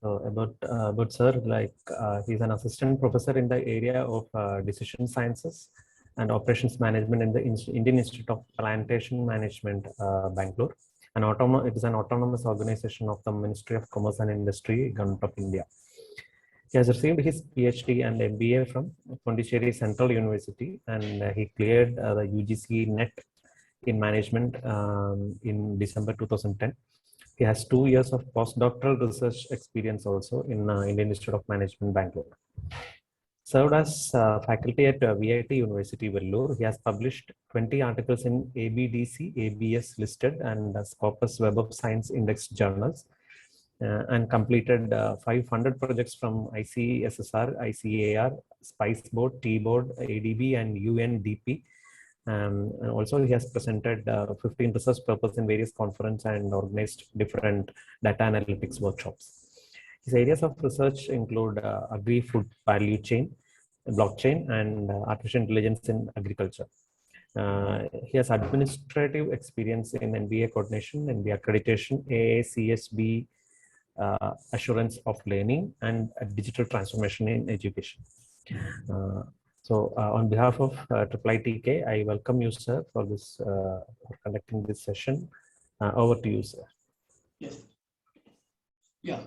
About sir, like he's an assistant professor in the area of decision sciences and operations management in the Indian Institute of Plantation Management, Bangalore. It is an autonomous organization of the Ministry of Commerce and Industry, Government of India. He has received his PhD and MBA from Pondicherry Central University, and he cleared the UGC NET in management in December 2010. He has 2 years of postdoctoral research experience also in Indian Institute of Management, Bangalore. Served as faculty at VIT University, Vellore. He has published 20 articles in ABDC, ABS listed and Scopus Web of Science Index journals, and completed 500 projects from ICSSR, ICAR, SPICE Board, T-Board, ADB, and UNDP. And also he has presented 15 research papers in various conferences and organized different data analytics workshops. His areas of research include agri-food value chain, blockchain, and artificial intelligence in agriculture. He has administrative experience in NBA coordination, NBA accreditation, AACSB assurance of learning, and digital transformation in education. So on behalf of IIITK, I welcome you, sir, for this for conducting this session. Over to you, sir. Yes. Yeah.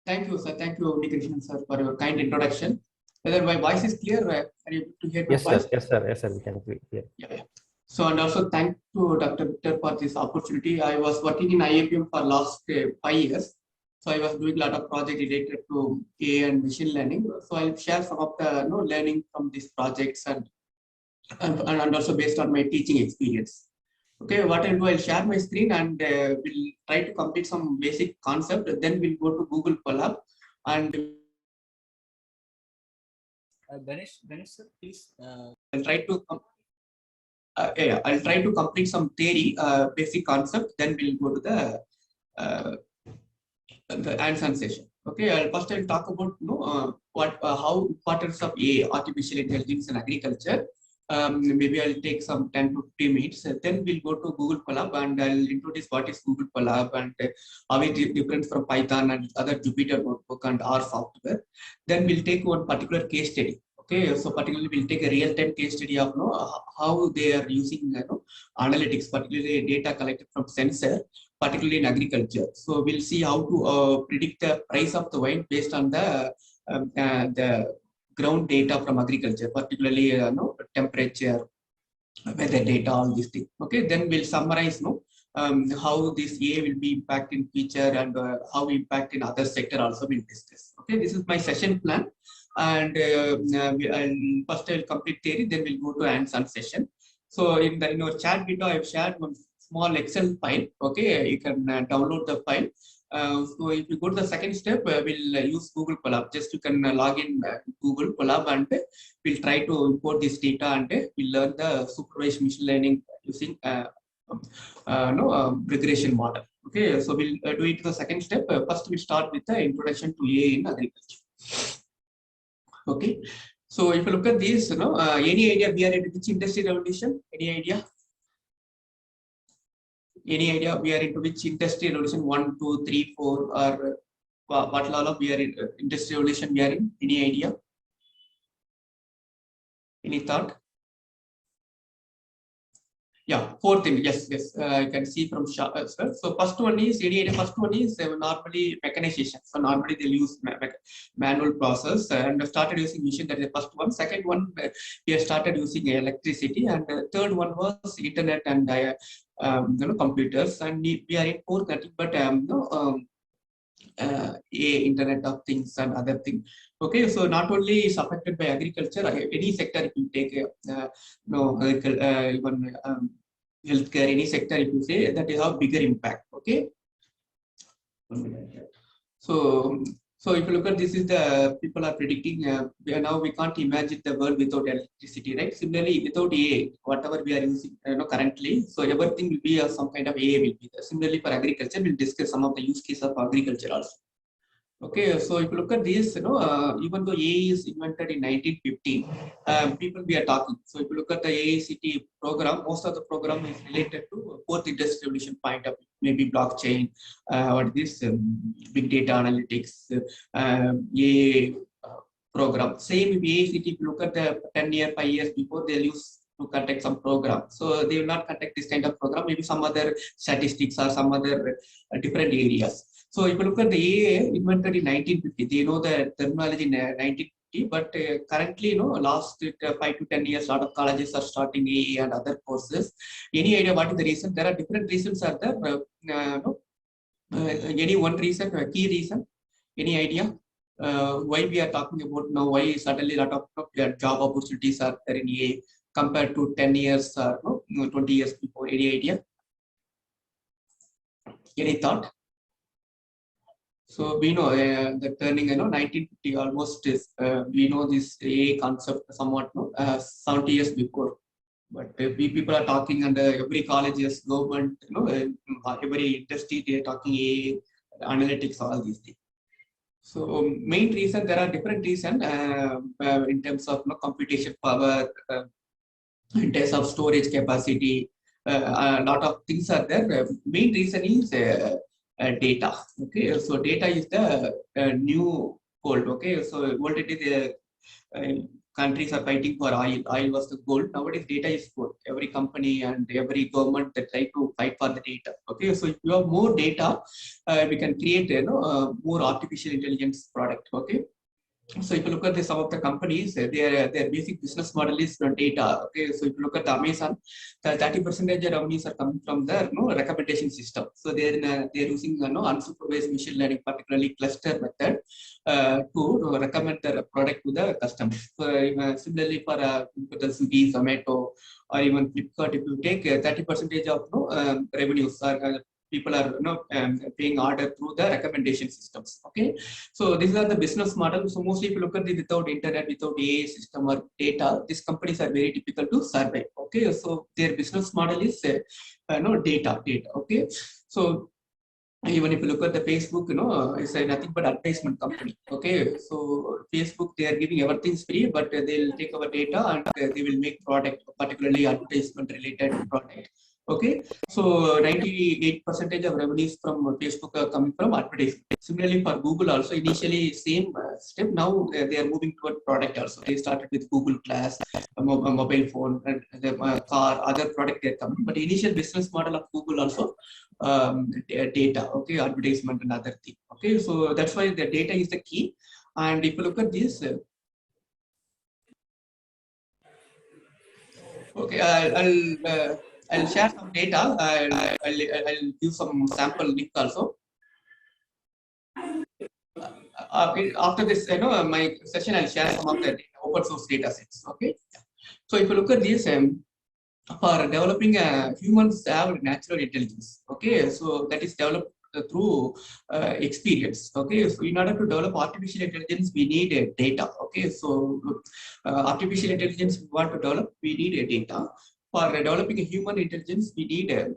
Thank you, sir. Thank you, Krishnan, sir, for your kind introduction. Whether my voice is clear, are you able to hear my voice? Yes, sir. Yes, sir. We can hear. Yeah. So, and also thank to Dr. Victor for this opportunity. I was working in IIPM for last 5 years. So I was doing a lot of project related to AI and machine learning. So I'll share some of the learning from these projects and also based on my teaching experience. Okay, what I'll do, I'll share my screen and we'll try to complete some basic concept. Then we'll go to Google Colab and Ganesh, sir, please. I'll try to complete some theory, basic concept. Then we'll go to the hands-on session. Okay, first I'll talk about how importance of AI, artificial intelligence in agriculture. Maybe I'll take some 10 to 15 minutes. Then we'll go to Google Colab and I'll introduce what is Google Colab and how it is different from Python and other Jupyter Notebook and R software. Then we'll take one particular case study. Okay, so particularly we'll take a real-time case study of how they are using analytics, particularly data collected from sensor, particularly in agriculture. So we'll see how to predict the price of the wine based on the ground data from agriculture, particularly temperature, weather data, all these things. Okay, then we'll summarize how this AI will be impact in future and how impact in other sector also we'll discuss. Okay, this is my session plan. And first I'll complete theory, then we'll go to hands-on session. So in our chat window, I've shared one small Excel file. Okay, you can download the file. So if you go to the second step, we'll use Google Colab. Just you can log in Google Colab and we'll try to import this data and we'll learn the supervised machine learning using regression model. Okay, so we'll do it the second step. First, we'll start with the introduction to AI in agriculture. Okay, so if you look at this, any idea we are into which industry revolution? Any idea? Any idea we are into which industry revolution? 1, 2, 3, 4, or what level of we are in industry revolution we are in? Any idea? Any thought? Yeah, fourth thing. Yes. You can see from sir. So first one is First one is normally mechanization. So normally they'll use manual process and started using machine. That is the first one. Second one, we have started using electricity, and the third one was internet and computers. And we are in fourth, but internet of things and other things. Okay, so not only is affected by agriculture, any sector if you take even healthcare, any sector if you say, that is have bigger impact. Okay, so if you look at this, is the people are predicting now we can't imagine the world without electricity, right? Similarly, without AI, whatever we are using currently, so everything will be some kind of AI will be there. Similarly, for agriculture, we'll discuss some of the use cases of agriculture also. Okay, so if you look at this, even though AI is invented in 1950, people we are talking. So if you look at the AICT program, most of the program is related to fourth industrial revolution point of view, maybe blockchain, or this big data analytics, AI program. Same with AICT, if you look at the 10 years, 5 years before, they'll use to conduct some program. So they will not conduct this kind of program, maybe some other statistics or some other different areas. So if you look at the AA invented in 1950, they know the terminology in 1950, but currently, last 5 to 10 years, a lot of colleges are starting AA and other courses. Any idea what is the reason? There are different reasons are there. Any one reason, key reason? Any idea? Why we are talking about now? Why suddenly a lot of job opportunities are there in AA compared to 10 years or 20 years before? Any idea? Any thought? So we know the turning, 1950 almost is, we know this AI concept somewhat, 70 years before. But we people are talking and every colleges, government, every industry, they are talking AI, analytics, all these things. So main reason, there are different reasons in terms of computation power, in terms of storage capacity, a lot of things are there. Main reason is data. Okay, so data is the new gold. Okay, so already the countries are fighting for oil. Oil was the gold. Nowadays, data is gold. Every company and every government they try to fight for the data. Okay, so if you have more data, we can create more artificial intelligence product. Okay. So if you look at some of the companies, their basic business model is data. Okay, so if you look at Amazon, the 30% of revenues are coming from their recommendation system. So they're using unsupervised machine learning, particularly cluster method, to recommend the product to the customers. So, similarly for the Swiggy, Zomato, or even Flipkart, if you take 30% of revenues are people are paying order through the recommendation systems. Okay, so these are the business model. So mostly if you look at it, without internet, without AI system or data, these companies are very difficult to survive. Okay, so their business model is data. Okay, so even if you look at the Facebook, it's nothing but advertisement company. Okay, so Facebook, they are giving everything free, but they'll take our data and they will make product, particularly advertisement related product. Okay, so 98% of revenues from Facebook are coming from advertising. Similarly for Google also, initially same step. Now they are moving toward product also. They started with Google Glass, a mobile phone, and the car, other product they are coming. But initial business model of Google also data. Okay, advertisement and other thing. Okay, so that's why the data is the key. And if you look at this. Okay, I'll share some data. I'll give some sample link also. After this, my session, I'll share some of the open source data sets. Okay, so if you look at this, for developing humans have natural intelligence. Okay, so that is developed through experience. Okay, so in order to develop artificial intelligence, we need data. Okay, so artificial intelligence we want to develop, we need data. For developing a human intelligence, we need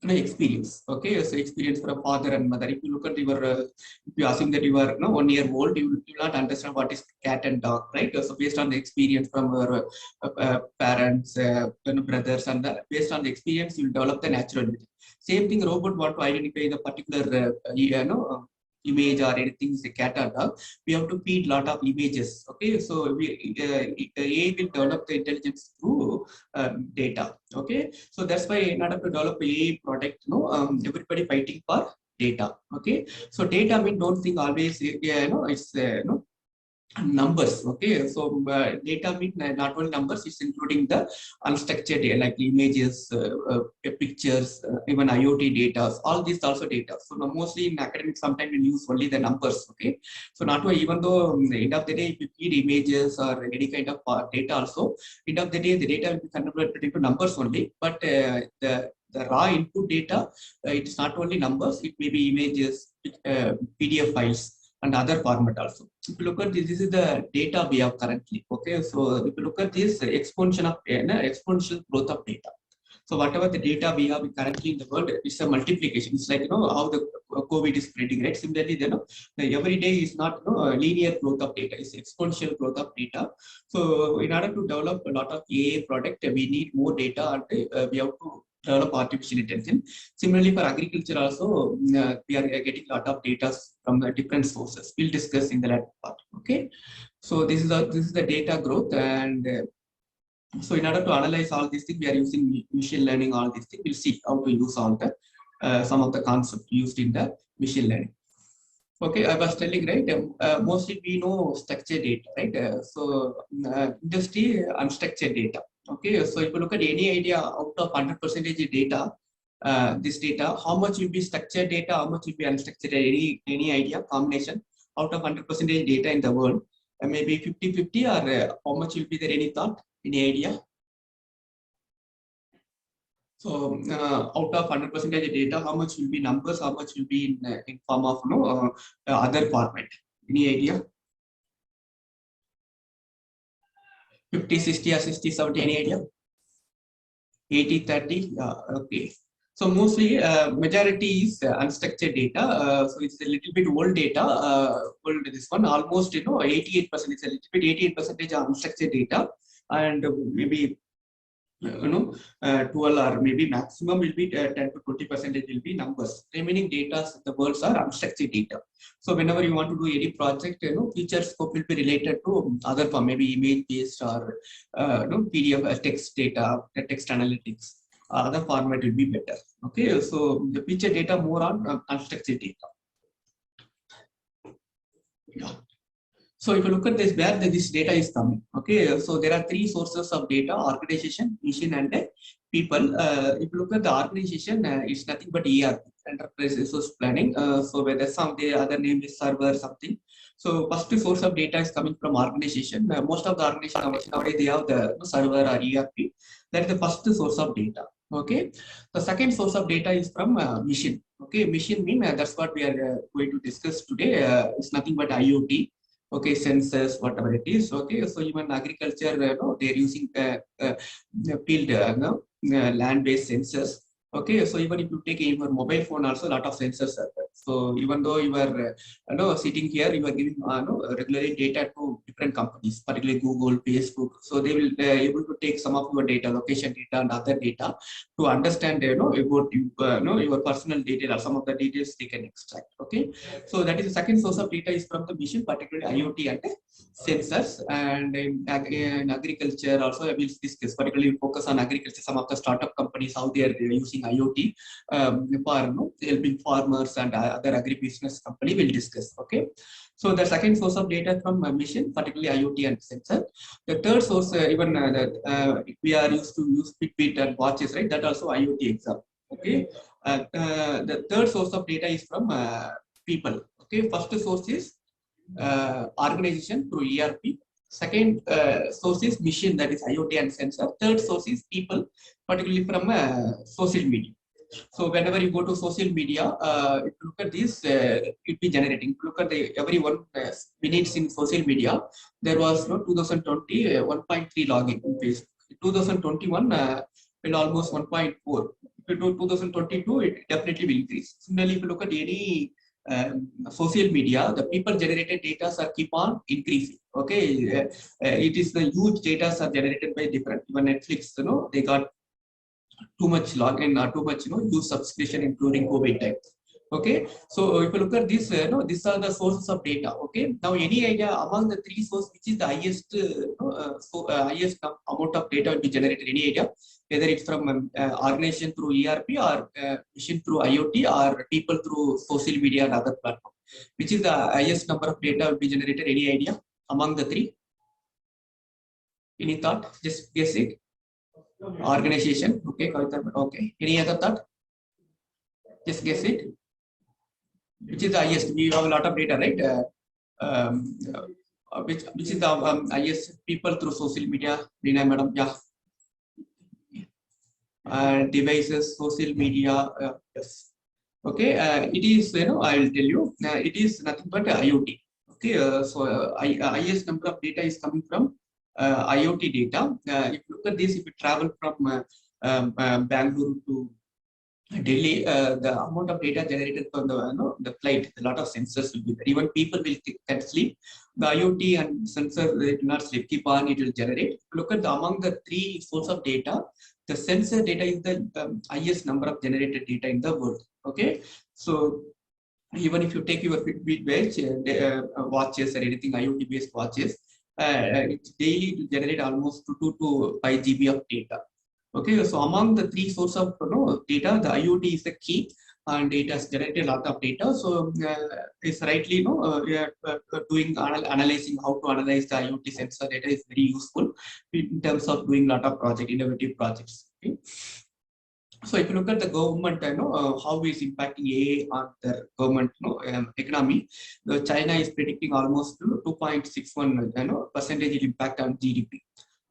experience. Okay, so experience for a father and mother. If you look at your, if you assume that you are 1 year old, you will not understand what is cat and dog, right? So based on the experience from your parents, brothers, and based on the experience, you will develop the natural ability. Same thing, robot want to identify the particular image or anything is a cat or dog, we have to feed lot of images. Okay, so AI will develop the intelligence through data. Okay, so that's why in order to develop AI product, everybody fighting for data. Okay, so data mean don't think always it's numbers. Okay, so data mean not only numbers, it's including the unstructured data like images, pictures, even IoT data. All these also data. So now mostly in academics, sometimes we use only the numbers. Okay, so not only, even though at the end of the day, if you feed images or any kind of data also, end of the day the data will be converted into numbers only. But the raw input data, it's not only numbers, it may be images, PDF files, and other format also. If you look at this is the data we have currently. Okay, so if you look at this exponential growth of data. So whatever the data we have currently in the world, it's a multiplication. It's like, how the COVID is spreading, right? Similarly, every day is not, a linear growth of data, it's exponential growth of data. So in order to develop a lot of AI product, we need more data, and we have to develop artificial intelligence. Similarly, for agriculture also, we are getting a lot of data from the different sources. We'll discuss in the latter part. Okay, so this is the data growth, and so in order to analyze all these things, we are using machine learning. All these things, we'll see how to use all the some of the concepts used in the machine learning. Okay, I was telling, right, mostly we know structured data, right? Industry unstructured data. Okay, so if you look at any idea out of 100% data, this data, how much will be structured data, how much will be unstructured, any idea, combination out of 100% data in the world, maybe 50-50, or how much will be there, any thought, any idea? So out of 100% data, how much will be numbers, how much will be in form of other format? Any idea? 50, 60, or 60, 70, any idea? 80, 30, okay. So mostly majority is unstructured data. So it's a little bit old data. Old this one, almost 88%. It's a little bit 88% unstructured data, and maybe 12, or maybe maximum will be 10 to 20% will be numbers. Remaining data, the words are unstructured data. So whenever you want to do any project, feature scope will be related to other form, maybe image based, or PDF text data, text analytics. Other format will be better. Okay, so the feature data more on unstructured data. Yeah. So if you look at this, where this data is coming, okay, so there are three sources of data: organization, machine, and people. If you look at the organization, it's nothing but ERP, enterprise resource planning. So whether the other name is server something. So first source of data is coming from organization. Most of the organization nowadays they have the server or ERP. That is the first source of data. Okay, the second source of data is from machine. Okay, machine mean that's what we are going to discuss today. It's nothing but IoT. Okay, sensors, whatever it is. Okay, so even agriculture, they're using field, land-based sensors. Okay, so even if you take your mobile phone, also a lot of sensors are there. So even though you are, sitting here, you are giving, regularly data to different companies, particularly Google, Facebook. So they will able to take some of your data, location data, and other data to understand, about you, your personal data, or some of the details they can extract. Okay, so that is the second source of data is from the machine, particularly IoT and sensors. And in agriculture also, I will discuss, particularly focus on agriculture, some of the startup companies, how they are using IoT for helping farmers, and other agribusiness company will discuss. Okay, so the second source of data from machine, particularly IoT and sensor. The third source, even we are used to use Fitbit and watches, right? That also IoT example. Okay, the third source of data is from people. Okay, first source is organization through ERP. Second source is machine, that is IoT and sensor. Third source is people, particularly from social media. So whenever you go to social media, if you look at this, it will be generating. If you look at the every 1 minutes in social media, there was 2020 1.3 login in Facebook. 2021 will almost 1.4. If you do 2022, it definitely will increase. Similarly, if you look at any social media, the people generated data are keep on increasing. Okay, it is the huge data are generated by different. Even Netflix, they got too much login or too much use subscription, including COVID time. Okay, so if you look at this, these are the sources of data. Okay, now any idea among the three sources which is the highest highest amount of data will be generated? Any idea whether it's from organization through ERP, or machine through IoT, or people through social media and other platforms? Which is the highest number of data will be generated? Any idea among the three? Any thought? Just guess it. Organization. Okay, okay. Any other thought? Just guess it. Which is the highest? We have a lot of data, right? Which is the highest? People through social media. Reena madam, yeah. Devices, social media, yes. Okay, it is, I will tell you, it is nothing but IoT. Okay, so highest number of data is coming from IoT data. If you look at this, if you travel from Bangalore to Delhi, the amount of data generated from the flight, a lot of sensors will be there. Even people can sleep. The IoT and sensor will not sleep. Keep on, it will generate. Look at among the three sources of data, the sensor data is the highest number of generated data in the world. Okay, so even if you take your Fitbit watch, watches or anything IoT based watches, it's daily to generate almost 2 to 5 GB of data. Okay, so among the three sources of data, the IoT is the key, and it has generated a lot of data. So it's rightly doing analyzing how to analyze the IoT sensor data is very useful in terms of doing a lot of innovative projects. Okay. So if you look at the government, how is impacting AI on the government economy, China is predicting almost 2.61 percentage impact on GDP.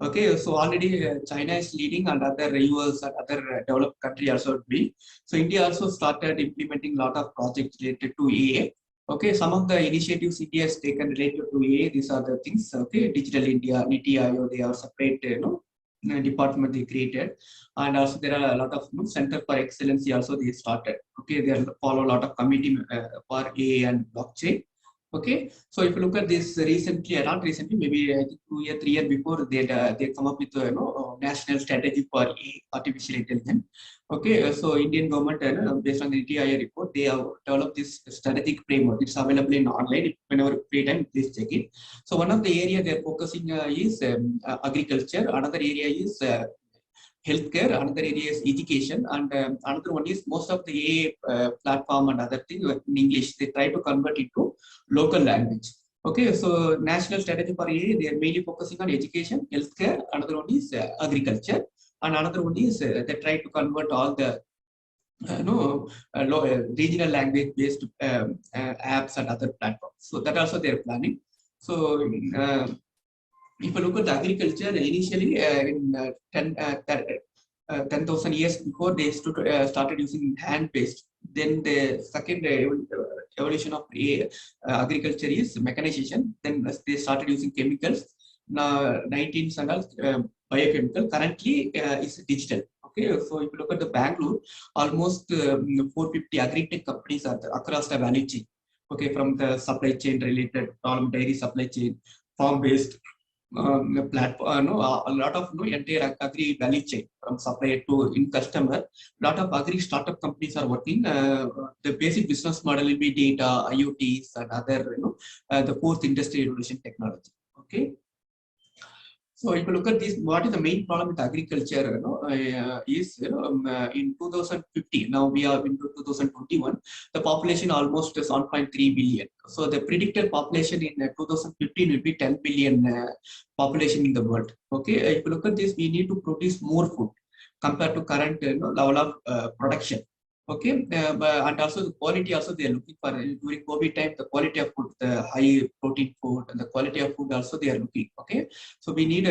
Okay, so already China is leading, and other US and other developed country also will. So India also started implementing a lot of projects related to AI. Okay, some of the initiatives India has taken related to AI. These are the things. Okay, Digital India, NITI Aayog, they are separate, department they created, and also there are a lot of center for excellency also they started. Okay, they follow a lot of committee for AI and blockchain. Okay, so if you look at this recently, not recently, maybe I think 2 years, 3 years before, they come up with national strategy for AI, artificial intelligence. Okay, so Indian government based on the NITI Aayog report, they have developed this strategic framework. It's available in online. Whenever free time, please check it. So one of the area they're focusing is agriculture. Another area is healthcare, another area is education, and another one is most of the AI platform and other things in English, they try to convert it to local language. Okay, so national strategy for AI, they are mainly focusing on education, healthcare, another one is agriculture, and another one is they try to convert all the regional language based apps and other platforms. So that also they're planning. So if you look at the agriculture, initially in 10,000 years before, they started using hand-based. Then the second evolution of agriculture is mechanization. Then they started using chemicals. Now 19th century biochemical. Currently is digital. Okay, so if you look at the Bangalore, almost 450 agri-tech companies are there across the value chain. Okay, from the supply chain related problem, dairy supply chain, farm-based. Platform, a lot of entire agri value chain from supplier to in customer. A lot of agri startup companies are working. The basic business model will be data, IoTs, and other the fourth industry revolution technology. Okay. So if you look at this, what is the main problem with agriculture? Is in 2050. Now we are into 2021. The population almost is 1.3 billion. So the predicted population in 2015 will be 10 billion population in the world. Okay, if you look at this, we need to produce more food compared to current level of production. Okay, and also the quality also they are looking for during COVID time, the quality of food, the high protein food, and the quality of food also they are looking. Okay, so we need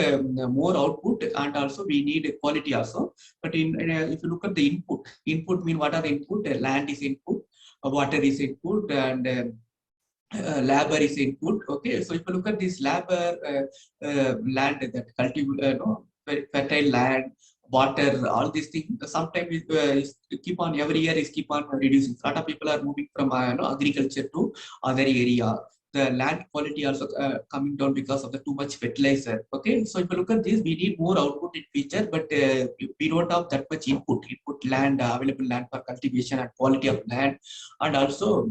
more output, and also we need quality also. But if you look at the input mean what are the input? Land is input, water is input, and labor is input. Okay, so if you look at this labor, land that cultivate, fertile land, water, all these things, sometimes keep on every year is keep on reducing. A lot of people are moving from agriculture to other area. The land quality also coming down because of the too much fertilizer. Okay, so if you look at this, we need more output in future, but we don't have that much input land, available land for cultivation and quality of land, and also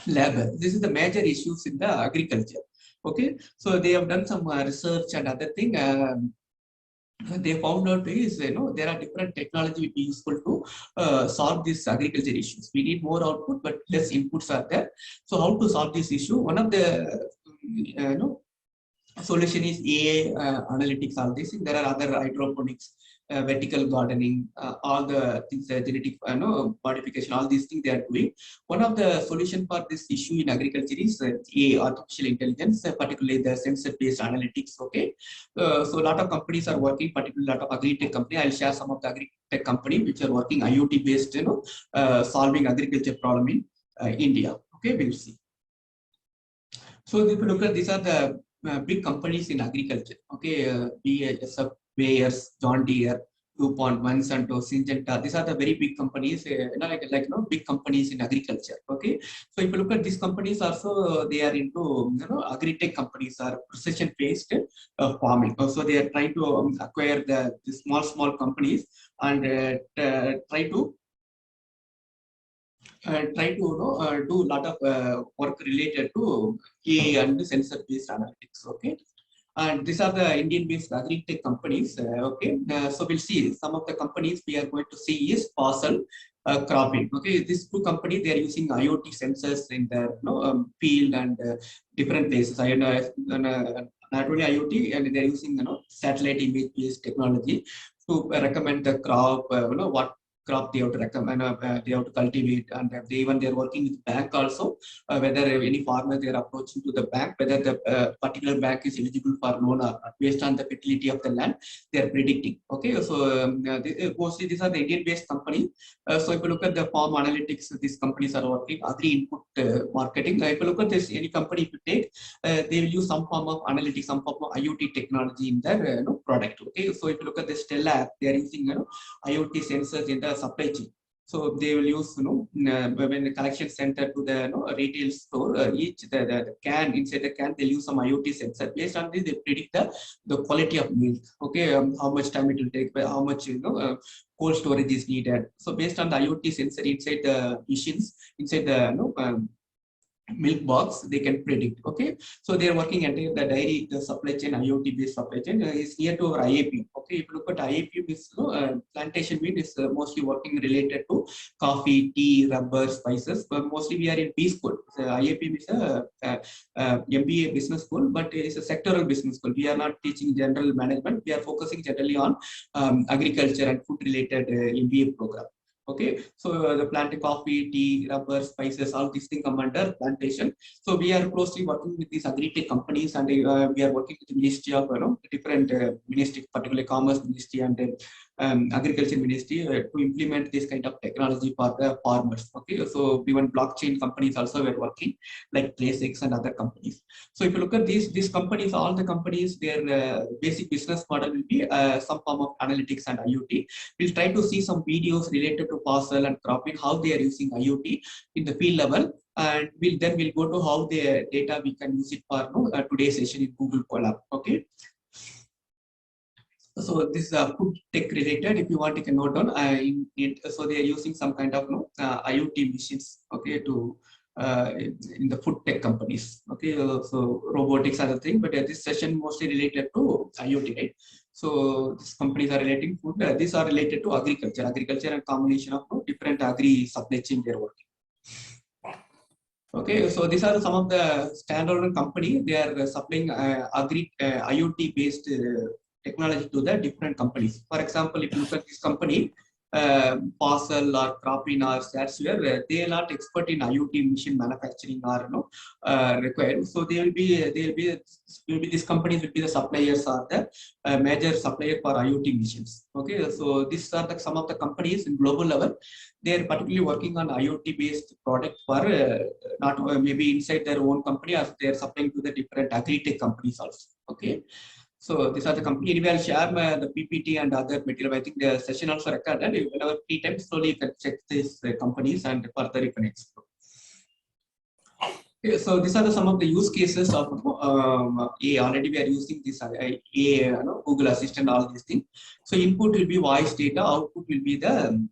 labor. This is the major issues in the agriculture. Okay, so they have done some research and other thing. They found out is there are different technology will be useful to solve these agriculture issues. We need more output, but less inputs are there. So how to solve this issue? One of the solution is AI analytics. All this. There are other hydroponics, vertical gardening, all the things, genetic modification, all these things they are doing. One of the solution for this issue in agriculture is AI, artificial intelligence, particularly the sensor-based analytics. Okay, so a lot of companies are working, particularly a lot of agri-tech company. I'll share some of the agri-tech company which are working IoT-based, solving agriculture problem in India. Okay, we'll see. So if you look at, these are the big companies in agriculture. Okay, BASF, Bayers, John Deere, DuPont, Monsanto, Syngenta. These are the very big companies, big companies in agriculture. Okay, so if you look at these companies, also they are into agri-tech companies or precision-based farming. So they are trying to acquire the small companies and try to do a lot of work related to AI and sensor-based analytics. Okay. And these are the Indian-based agri-tech companies. So we'll see some of the companies we are going to see is Fossil Cropping. Okay, these two companies they are using IoT sensors in their field and different places. Not only IoT, and they are using satellite image-based technology to recommend the crop. What crop they have to recommend, they have to cultivate, and they are working with bank also. Whether any farmer they are approaching to the bank, whether the particular bank is eligible for loan or not, based on the fertility of the land, they are predicting. Okay, so mostly these are the Indian-based companies. So if you look at the farm analytics, these companies are working agri input marketing. If you look at this, any company if you take, they will use some form of analytics, some form of IoT technology in their product. Okay, so if you look at the Stella app, they are using IoT sensors in the supply chain. So they will use when the collection center to the retail store, each the can inside the can they'll use some IoT sensor. Based on this, they predict the quality of milk. Okay, how much time it will take, how much cold storage is needed. So based on the IoT sensor inside the machines, inside the milk box, they can predict. Okay, so they are working at the dairy, the supply chain, IoT based supply chain is near to our IAP. Okay, if you look at IAP, is plantation meat is mostly working related to coffee, tea, rubber, spices, but mostly we are in B school. So IAP is a MBA business school, but it is a sectoral business school. We are not teaching general management. We are focusing generally on agriculture and food related MBA program. Okay, so the plant coffee, tea, rubber, spices, all these things come under plantation. So we are closely working with these agri-tech companies, and we are working with the Ministry of different ministry, particularly Commerce Ministry and Agriculture Ministry, to implement this kind of technology for the farmers. Okay, so even blockchain companies also were working, like PlaySix and other companies. So if you look at these companies, all the companies, their basic business model will be some form of analytics and IoT. We'll try to see some videos related to Fossil and Cropping, how they are using IoT in the field level, and we'll go to how the data we can use it for today's session in Google Colab. Okay. So this is food tech related. If you want, you can note down. So they are using some kind of IoT machines. Okay, to in the food tech companies. Okay, so robotics are the thing, but this session mostly related to IoT, right? So these companies are relating food. These are related to agriculture and combination of different agri supply chain they are working. Okay, so these are some of the standalone company. They are supplying IoT based technology to the different companies. For example, if you look at this company, Fossil or Cropping or Statsware, they are not expert in IoT machine manufacturing or required. So these companies will be the suppliers or the major supplier for IoT machines. Okay, so these are some of the companies in global level. They are particularly working on IoT based product for not maybe inside their own company, or they are supplying to the different agri-tech companies also. Okay. So these are the company. Anyway, I'll share the PPT and other material. I think the session also recorded. Whenever free time, slowly you can check these companies and further you can explore. Okay, so these are some of the use cases of AI. Already we are using this AI, Google Assistant, all these things. So input will be voice data, output will be the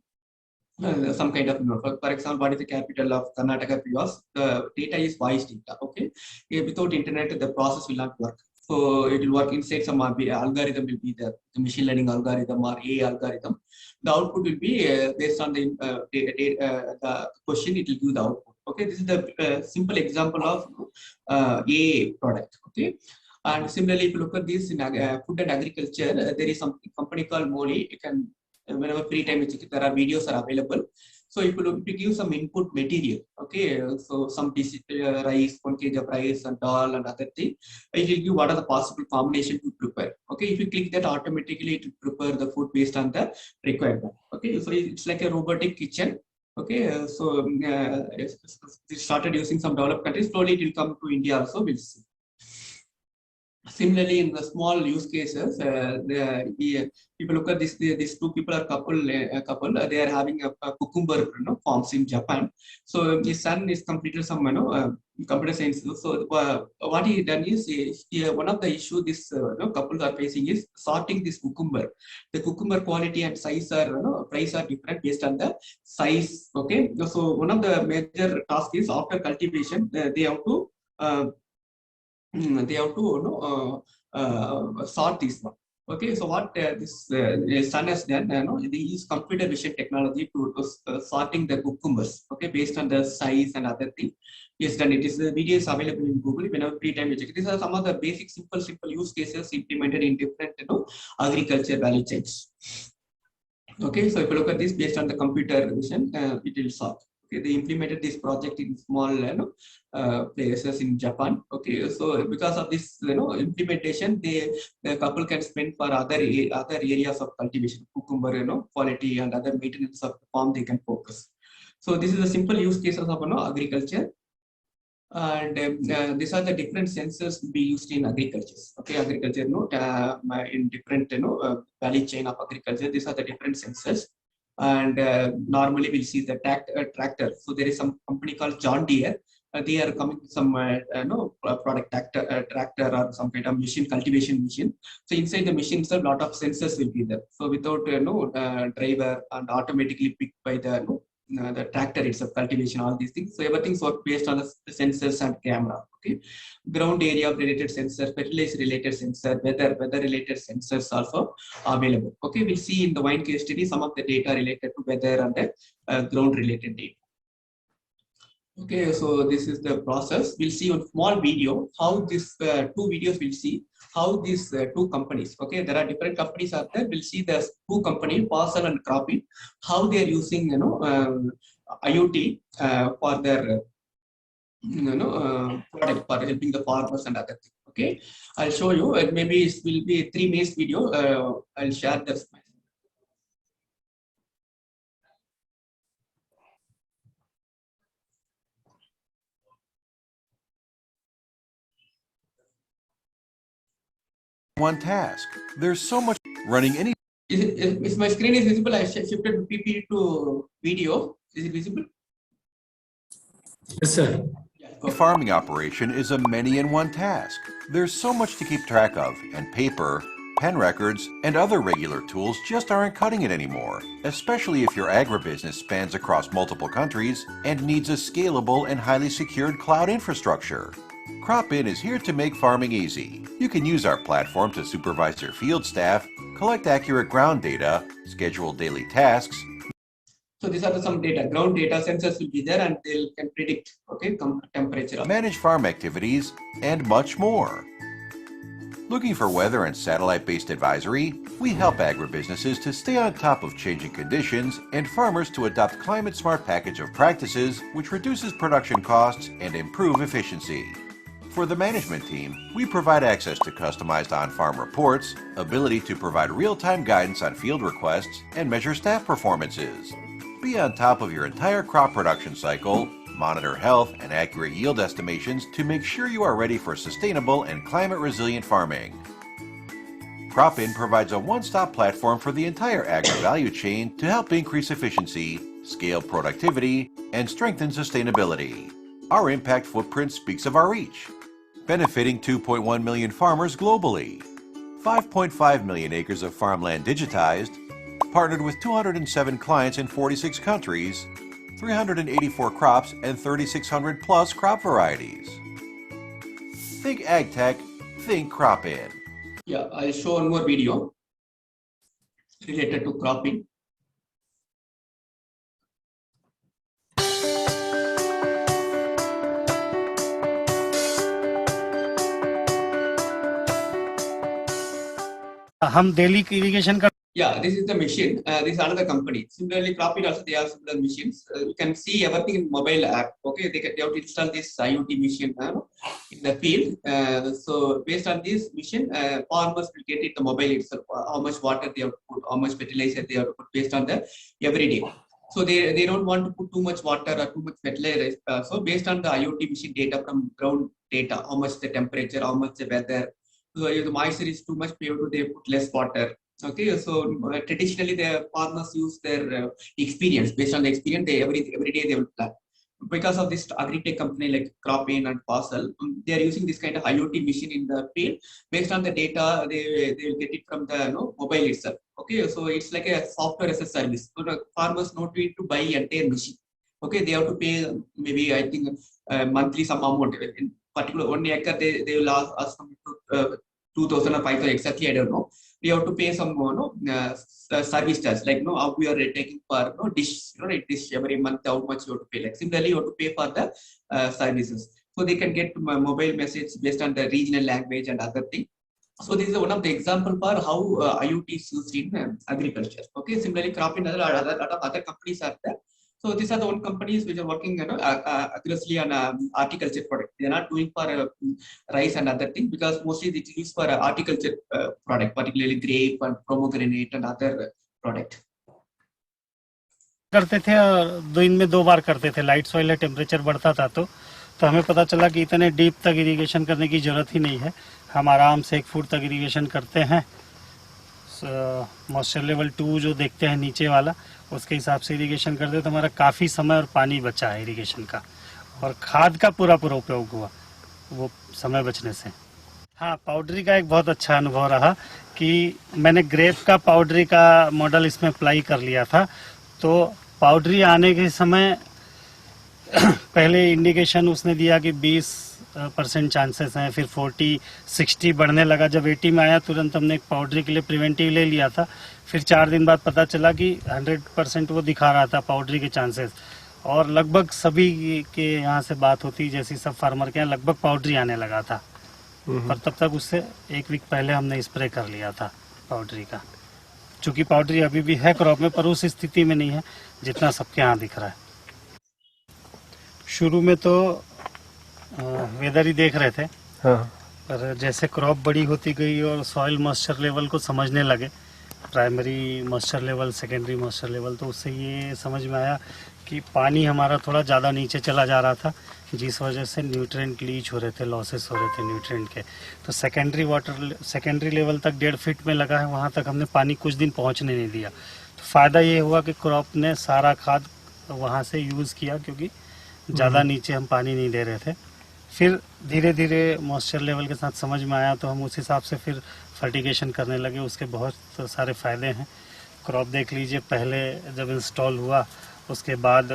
some kind of for example, what is the capital of Karnataka? The data is voice data. Okay, without internet, the process will not work. So it will work inside some algorithm will be the machine learning algorithm or AI algorithm. The output will be based on the question, it will give the output. Okay, this is the simple example of AI product. Okay, and similarly, if you look at this in food and agriculture, there is some company called Moli. You can whenever free time, there are videos are available. So if you give some input material, okay, so some rice, 1 kg of rice and dal and other thing, it will give what are the possible combination to prepare. Okay, if you click that, automatically it will prepare the food based on the requirement. Okay, so it's like a robotic kitchen. Okay, so we started using some developed countries. Slowly it will come to India also. We'll see. Similarly, in the small use cases, people look at this. These two people are couple. They are having a cucumber, farms in Japan. So his son is completed some, computer science. So what he done is, one of the issue this couples are facing is sorting this cucumber. The cucumber quality and size are, price are different based on the size. Okay, so one of the major tasks is after cultivation, they have to sort this one. Okay, so what this son has done, he used computer vision technology to sorting the cucumbers. Okay, based on the size and other thing. Yes, done it. The video is available in Google. Whenever free time you check. These are some of the basic, simple use cases implemented in different, agriculture value chains. Okay, so if you look at this based on the computer vision, it will solve. Okay, they implemented this project in small, places in Japan. Okay, so because of this, implementation, the couple can spend for other areas of cultivation, cucumber, quality and other maintenance of the farm they can focus. So this is a simple use cases of, agriculture. And these are the different sensors to be used in agriculture. Okay, agriculture, in different, value chain of agriculture. These are the different sensors. And normally we'll see the tractor. So there is some company called John Deere. They are coming with some product tractor or some kind of machine, cultivation machine. So inside the machine, a lot of sensors will be there. So without driver and automatically picked by the tractor itself, cultivation, all these things. So everything's work based on the sensors and camera. Okay, ground area related sensor, fertilizer related sensor, weather related sensors also available. Okay, we'll see in the wine case study some of the data related to weather and the ground related data. Okay, so this is the process. We'll see on small video how this two videos we'll see how these two companies. Okay, there are different companies out there. We'll see the two companies, Parcel and Cropit, how they are using IoT for their product for helping the farmers and other things. Okay, I'll show you. Maybe it will be a 3 minutes video. I'll share this. One task. There's so much running any. Is my screen is visible? I shifted PPT to video. Is it visible? Yes, sir. A farming operation is a many-in-one task. There's so much to keep track of, and paper, pen records, and other regular tools just aren't cutting it anymore, especially if your agribusiness spans across multiple countries and needs a scalable and highly secured cloud infrastructure. Cropin is here to make farming easy. You can use our platform to supervise your field staff, collect accurate ground data, schedule daily tasks. So these are some data, ground data sensors will be there and they can predict, okay, temperature. Manage farm activities, and much more. Looking for weather and satellite-based advisory? We help agribusinesses to stay on top of changing conditions and farmers to adopt climate-smart package of practices which reduces production costs and improve efficiency. For the management team, we provide access to customized on-farm reports, ability to provide real-time guidance on field requests, and measure staff performances. Be on top of your entire crop production cycle, monitor health and accurate yield estimations to make sure you are ready for sustainable and climate-resilient farming. Cropin provides a one-stop platform for the entire agri-value chain to help increase efficiency, scale productivity, and strengthen sustainability. Our impact footprint speaks of our reach, benefiting 2.1 million farmers globally, 5.5 million acres of farmland digitized, partnered with 207 clients in 46 countries, 384 crops, and 3,600 plus crop varieties. Think AgTech, think Cropin. Yeah, I'll show one more video related to cropping. हम दिल्ली की irrigation का Yeah, this is the machine. This is another company. Similarly, Cropit also they have similar machines. You can see everything in mobile app. Okay, they have to install this IoT machine in the field. So based on this machine, farmers will get it the mobile itself. How much water they have to put, how much fertilizer they have to put based on the every day. So they don't want to put too much water or too much fertilizer. So based on the IoT machine data from ground data, how much the temperature, how much the weather. So if the moisture is too much, they put less water. Okay, so traditionally the farmers use their experience. Based on the experience, they every day they will plant. Because of this agri-tech company like Cropin and Fossil, they are using this kind of IoT machine in the field. Based on the data, they will get it from the mobile itself. Okay, so it's like a software as a service. So the farmers not need to buy entire machine. Okay, they have to pay maybe I think monthly some amount. In particular, 1 acre they will ask them to 2,000 or 5,000 exactly. I don't know. We have to pay some service charge, like how we are taking for dish, dish every month, how much you have to pay. Like similarly, you have to pay for the services. So they can get mobile message based on the regional language and other thing. So this is one of the example for how IoT is used in agriculture. Okay, similarly, crop in other companies are there. So these are the one companies which are working aggressively on horticulture product. They are not doing for rice and other things, because mostly it is used for horticulture product, particularly grape and pomegranate and other product. करते थे और दिन में 2 बार करते थे. Light soil है, temperature बढ़ता था तो हमें पता चला कि इतने डीप तक इरिगेशन करने की ज़रूरत ही नहीं है. हम आराम से 1 फुट तक इरिगेशन करते हैं. मॉइस्चर लेवल 2 जो देखते हैं नीचे वाला, उसके हिसाब से इरिगेशन करते हैं तो हमारा काफ़ी समय और पानी बचा है इरिगेशन का, और खाद का पूरा उपयोग हुआ वो समय बचने से. हाँ, पाउडरी का एक बहुत अच्छा अनुभव रहा कि मैंने ग्रेप का पाउडरी का मॉडल इसमें अप्लाई कर लिया था. तो पाउडरी आने के समय पहले इंडिकेशन उसने दिया कि 20% चांसेस हैं, फिर 40-60 बढ़ने लगा. जब 80 में आया तुरंत हमने एक पाउडरी के लिए प्रिवेंटिव ले लिया था. फिर 4 दिन बाद पता चला कि 100% वो दिखा रहा था पाउडरी के चांसेस, और लगभग सभी के यहाँ से बात होती जैसी सब फार्मर के यहाँ लगभग पाउडरी आने लगा था. पर तब तक उससे 1 वीक पहले हमने स्प्रे कर लिया था पाउडरी का. चूँकि पाउडरी अभी भी है क्रॉप में, पर उस स्थिति में नहीं है जितना सबके यहाँ दिख रहा है. शुरू में तो वेदर ही देख रहे थे. हाँ. पर जैसे क्रॉप बड़ी होती गई और सॉइल मॉइस्चर लेवल को समझने लगे, primary moisture level, secondary moisture level, तो उससे ये समझ में आया कि पानी हमारा थोड़ा ज़्यादा नीचे चला जा रहा था, जिस वजह से न्यूट्रिएंट लीच हो रहे थे, लॉसेस हो रहे थे न्यूट्रिएंट के. तो सेकेंडरी लेवल तक 1.5 फीट में लगा है, वहाँ तक हमने पानी कुछ दिन पहुँचने नहीं दिया. तो फ़ायदा ये हुआ कि क्रॉप ने सारा खाद वहाँ से यूज़ किया, क्योंकि ज़्यादा नीचे हम पानी नहीं दे रहे थे. फिर धीरे धीरे मॉइस्चर लेवल के साथ समझ में आया तो हम उस हिसाब से फिर फर्टिगेशन करने लगे. उसके बहुत सारे फ़ायदे हैं. क्रॉप देख लीजिए, पहले जब इंस्टॉल हुआ उसके बाद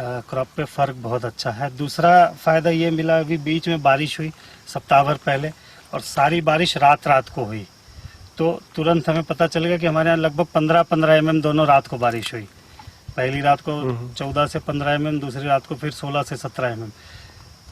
क्रॉप पे फ़र्क बहुत अच्छा है. दूसरा फ़ायदा ये मिला, अभी बीच में बारिश हुई सप्ताह भर पहले, और सारी बारिश रात को हुई. तो तुरंत हमें पता चल गया कि हमारे यहाँ लगभग 15 mm दोनों रात को बारिश हुई. पहली रात को 14 से 15 mm, दूसरी रात को फिर 16 से 17 mm.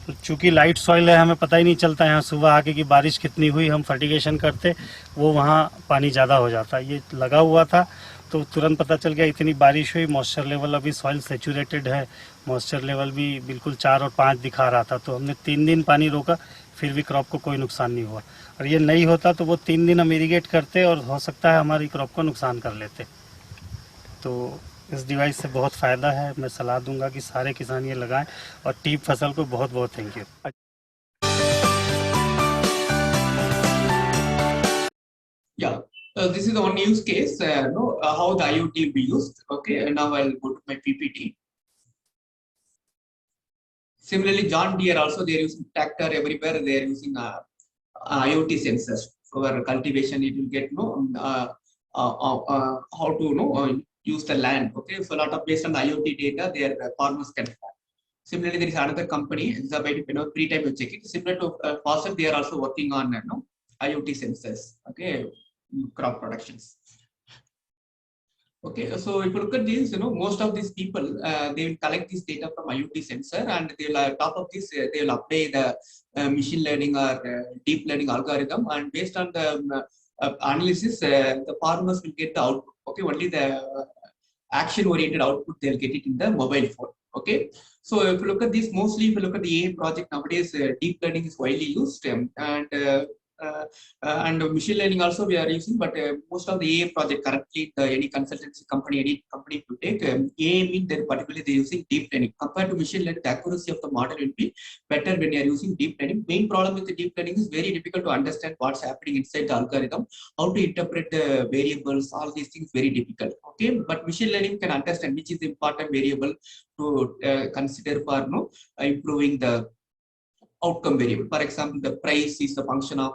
तो चूँकि लाइट सॉइल है, हमें पता ही नहीं चलता यहाँ सुबह आके कि बारिश कितनी हुई. हम फर्टिगेशन करते, वो वहाँ पानी ज़्यादा हो जाता. ये लगा हुआ था तो तुरंत पता चल गया इतनी बारिश हुई. मॉइस्चर लेवल अभी सॉइल सेचुरेटेड है, मॉइस्चर लेवल भी बिल्कुल 4 और 5 दिखा रहा था. तो हमने 3 दिन पानी रोका, फिर भी क्रॉप को कोई नुकसान नहीं हुआ. और ये नहीं होता तो वो 3 दिन हम इरीगेट करते और हो सकता है हमारी क्रॉप को नुकसान कर लेते. तो इस डिवाइस से बहुत फ़ायदा है. मैं सलाह दूंगा कि सारे किसान ये लगाएं, और टीप फसल को बहुत बहुत thank you. Yeah, this is the one use case. How the IoT will be used. Okay, and now I'll go to my PPT. Similarly, John Deere also, they are using tractor everywhere. They are using IoT sensors for cultivation. It will get how to use the land. Okay, so a lot of based on the IoT data, their farmers can track. Similarly, there is another company. It's about 3 times you check it. Similar to Fossil, they are also working on IoT sensors. Okay, crop productions. Okay, so if you look at this, most of these people they will collect this data from IoT sensor, and they will top of this they will apply the machine learning or deep learning algorithm, and based on the analysis, the farmers will get the output. Okay, only the action-oriented output they'll get it in the mobile phone. Okay, so if you look at this, mostly if you look at the AI project nowadays, deep learning is widely used, and And machine learning also we are using, but most of the AI project currently, any consultancy company, any company to take AI mean they're particularly they're using deep learning. Compared to machine learning, the accuracy of the model will be better when you are using deep learning. Main problem with the deep learning is very difficult to understand what's happening inside the algorithm, how to interpret the variables, all these things very difficult. Okay, but machine learning can understand which is the important variable to consider for improving the outcome variable. For example, the price is the function of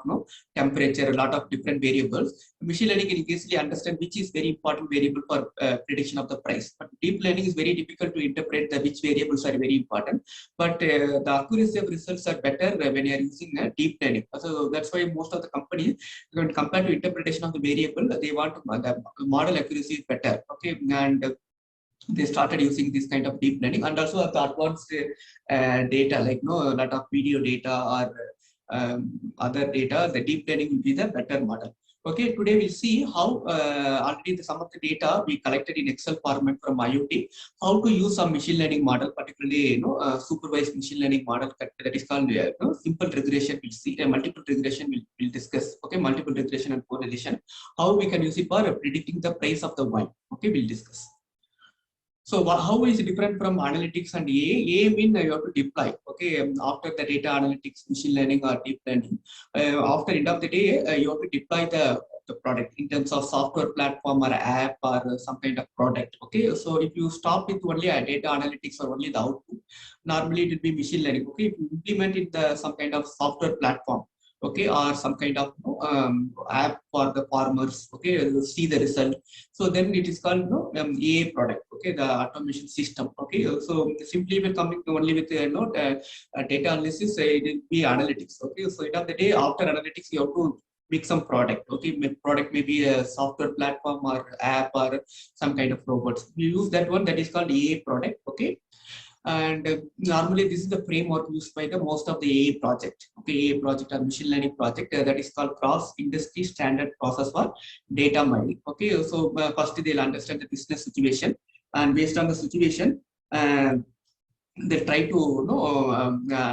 temperature, a lot of different variables. Machine learning can easily understand which is very important variable for prediction of the price. But deep learning is very difficult to interpret the which variables are very important. But the accuracy of results are better when you are using deep learning. So that's why most of the companies, when compared to interpretation of the variable, they want the model accuracy is better. Okay, and they started using this kind of deep learning, and also the advanced data like a lot of video data or other data. The deep learning will be the better model. Okay, today we'll see how already some of the data we collected in Excel format from IoT, how to use some machine learning model, particularly supervised machine learning model that is called simple regression. We'll see multiple regression. We'll discuss. Okay, multiple regression and correlation. How we can use it for predicting the price of the wine. Okay, we'll discuss. So how is it different from analytics and AI? AI means you have to deploy. Okay, after the data analytics, machine learning or deep learning, after end of the day, you have to deploy the product in terms of software platform or app or some kind of product. Okay, so if you stop with only data analytics or only the output, normally it will be machine learning. Okay, if you implement it some kind of software platform, okay, or some kind of app for the farmers, okay, see the result. So then it is called AI product, okay, the automation system. Okay, so simply will coming only with data analysis, it will be analytics. Okay, so end of the day, after analytics, you have to make some product. Okay, product may be a software platform or app or some kind of robots. You use that one, that is called AI product. Okay. And normally this is the framework used by the most of the AI project. Okay, AI project or machine learning project that is called cross industry standard process for data mining. Okay, so first they'll understand the business situation, and based on the situation, they try to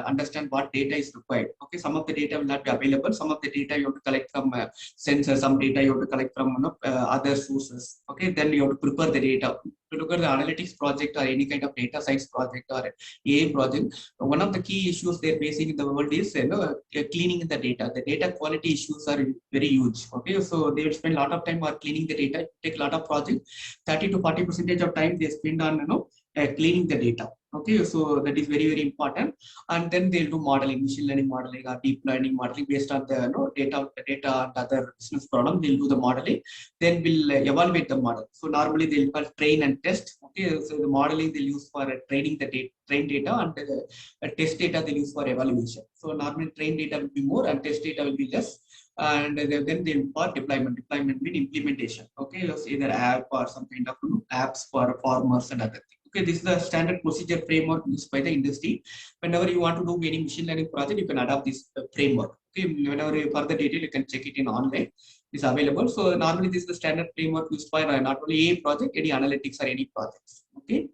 understand what data is required. Okay, some of the data will not be available. Some of the data you have to collect from sensors. Some data you have to collect from other sources. Okay, then you have to prepare the data. If you look at the analytics project or any kind of data science project or AI project, one of the key issues they're facing in the world is cleaning the data. The data quality issues are very huge. Okay, so they will spend a lot of time on cleaning the data. Take a lot of projects. 30 to 40% of time they spend on cleaning the data. Okay, so that is very, very important. And then they'll do modeling, machine learning modeling or deep learning modeling based on the data and other business problem. They'll do the modeling. Then we'll evaluate the model. So normally they'll call train and test. Okay, so the modeling they'll use for training the train data, and test data they'll use for evaluation. So normally train data will be more and test data will be less. And then they'll for deployment. Deployment means implementation. Okay, so either app or some kind of apps for farmers and other things. Okay, this is the standard procedure framework used by the industry. Whenever you want to do any machine learning project, you can adopt this framework. Okay, whenever you further detail, you can check it in online. It's available. So normally this is the standard framework used by not only a project, any analytics or any projects. Okay.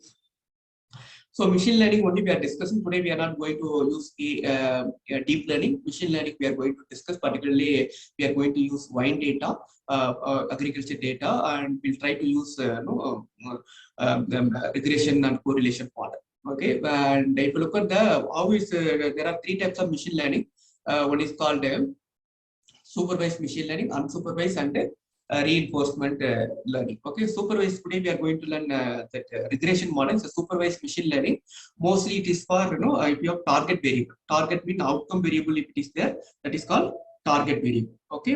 So machine learning only we are discussing today. We are not going to use deep learning. Machine learning we are going to discuss. Particularly, we are going to use wine data, agriculture data, and we'll try to use regression and correlation model. Okay, and if you look at how is there are three types of machine learning. One is called supervised machine learning, unsupervised, and reinforcement learning. Okay, supervised, today we are going to learn that regression models. So supervised machine learning, mostly it is for if you have target variable. Target means outcome variable. If it is there, that is called target variable. Okay,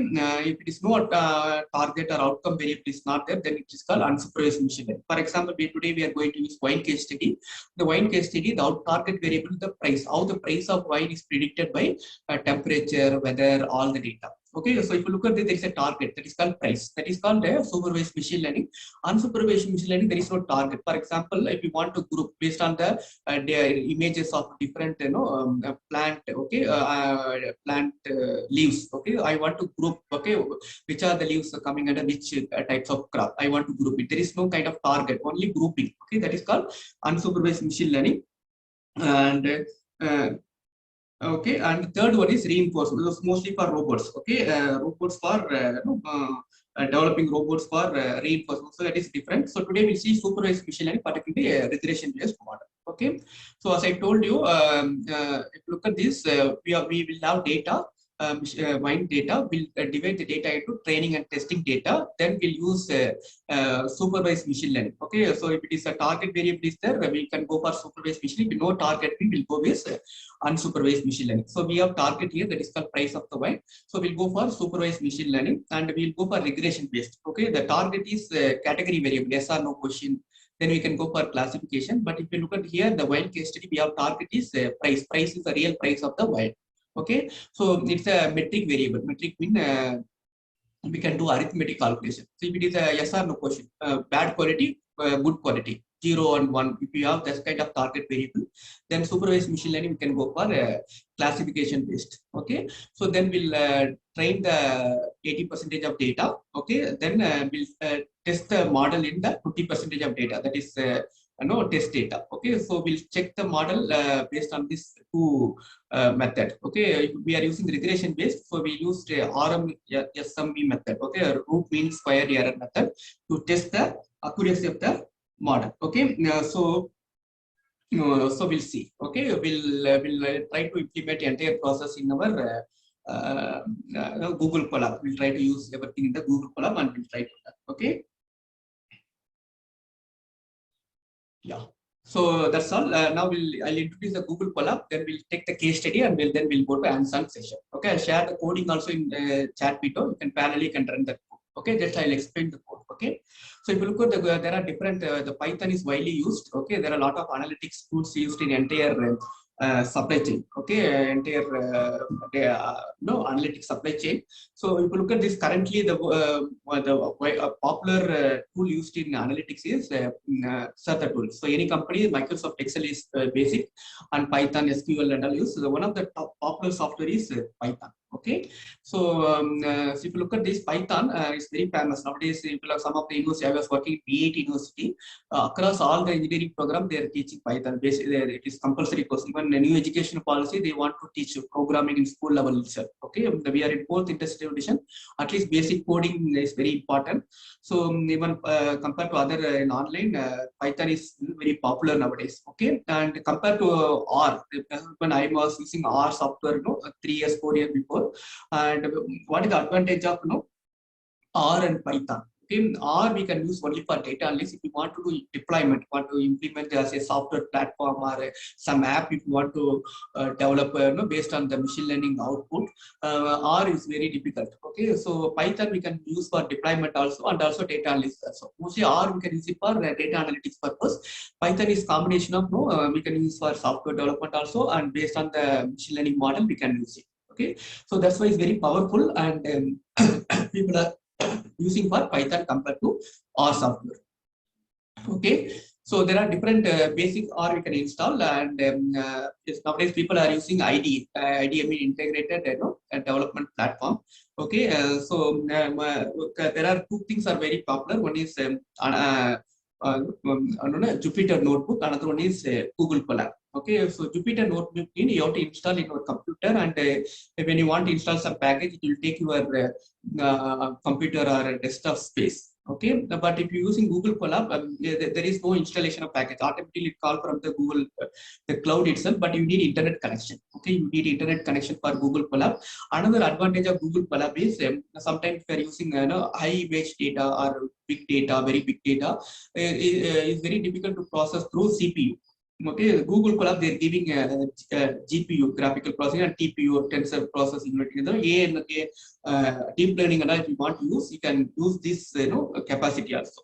if it is no target or outcome variable is not there, then it is called unsupervised machine learning. For example, today we are going to use wine case study. The wine case study, the target variable, the price, how the price of wine is predicted by temperature, weather, all the data. Okay, so if you look at this, there is a target that is called price. That is called supervised machine learning. Unsupervised machine learning, there is no target. For example, if you want to group based on the images of different plant, okay, plant leaves. Okay, I want to group. Okay, which are the leaves coming under which types of crop. I want to group it. There is no kind of target, only grouping. Okay, that is called unsupervised machine learning. And Okay, and third one is reinforcement. This is mostly for robots. Okay, robots for developing robots for reinforcement. So that is different. So today we see supervised machine learning, particularly regression based model. Okay, so as I told you, if you look at this, we will have data. Mine data, will divide the data into training and testing data. Then we'll use supervised machine learning. Okay, so if it is a target variable is there, we can go for supervised machine learning. If no target, we will go with unsupervised machine learning. So we have target here, that is called price of the wine. So we'll go for supervised machine learning, and we'll go for regression based. Okay, the target is category variable, yes or no question. Then we can go for classification. But if you look at here, the wine case study, we have target is price. Price is the real price of the wine. Okay, so it's a metric variable. Metric mean we can do arithmetic calculation. So if it is a yes or no question, bad quality, good quality, 0 and 1. If you have that kind of target variable, then supervised machine learning we can go for classification based. Okay, so then we'll train the 80% of data. Okay, then we'll test the model in the 20% of data. That is test data. Okay, so we'll check the model based on this two method. Okay, we are using regression based, so we used RMSMB method. Okay, root mean square error method to test the accuracy of the model. Okay, so we'll see. Okay, we'll try to implement the entire process in our Google Colab. We'll try to use everything in the Google Colab, and we'll try to that. Okay. Yeah. So that's all. Now I'll introduce the Google Colab. Then we'll take the case study, and then we'll go to hands-on session. Okay. I'll share the coding also in the chat window. You can parallelly run the code. Okay. Just I'll explain the code. Okay. So if you look at there are different. The Python is widely used. Okay. There are a lot of analytics tools used in entire supply chain. Okay, entire analytics supply chain. So if you look at this, currently the popular tool used in analytics is Stata tool. So any company, Microsoft Excel is basic, and Python, SQL, and all use. So one of the top popular software is Python. Okay, so if you look at this, Python is very famous nowadays. If you look some of the universities, I was working at B8 University, across all the engineering program, they are teaching Python. Basically, it is compulsory course. Even the new education policy, they want to teach programming in school level itself. Okay, we are in fourth industrial edition. At least basic coding is very important. So even compared to other in online, Python is very popular nowadays. Okay, and compared to R, when I was using R software, 3 years, 4 years before. And what is the advantage of R and Python? Okay, R we can use only for data analysis. If you want to do deployment, want to implement as a software platform or some app, if you want to develop based on the machine learning output, R is very difficult. Okay, so Python we can use for deployment also, and also data analysis also. Mostly R we can use it for data analytics purpose. Python is combination of we can use for software development also, and based on the machine learning model we can use it. Okay, so that's why it's very powerful, and people are using for Python compared to R software. Okay, so there are different basic R we can install, and nowadays people are using IDE. IDE means integrated development platform. Okay, so there are two things are very popular. One is Jupyter Notebook. Another one is Google Colab. Okay, so Jupyter Notebook you have to install in your computer, and when you want to install some package, it will take your computer or desktop space. Okay, but if you're using Google Colab, there is no installation of package. Automatically call from the Google the cloud itself, but you need internet connection. Okay, you need internet connection for Google Colab. Another advantage of Google Colab is sometimes we are using high image data or big data, very big data. It's very difficult to process through CPU. Okay, Google Colab they're giving GPU, graphical processing, and TPU, tensor processing together. Deep learning, and if you want to use, you can use this capacity also.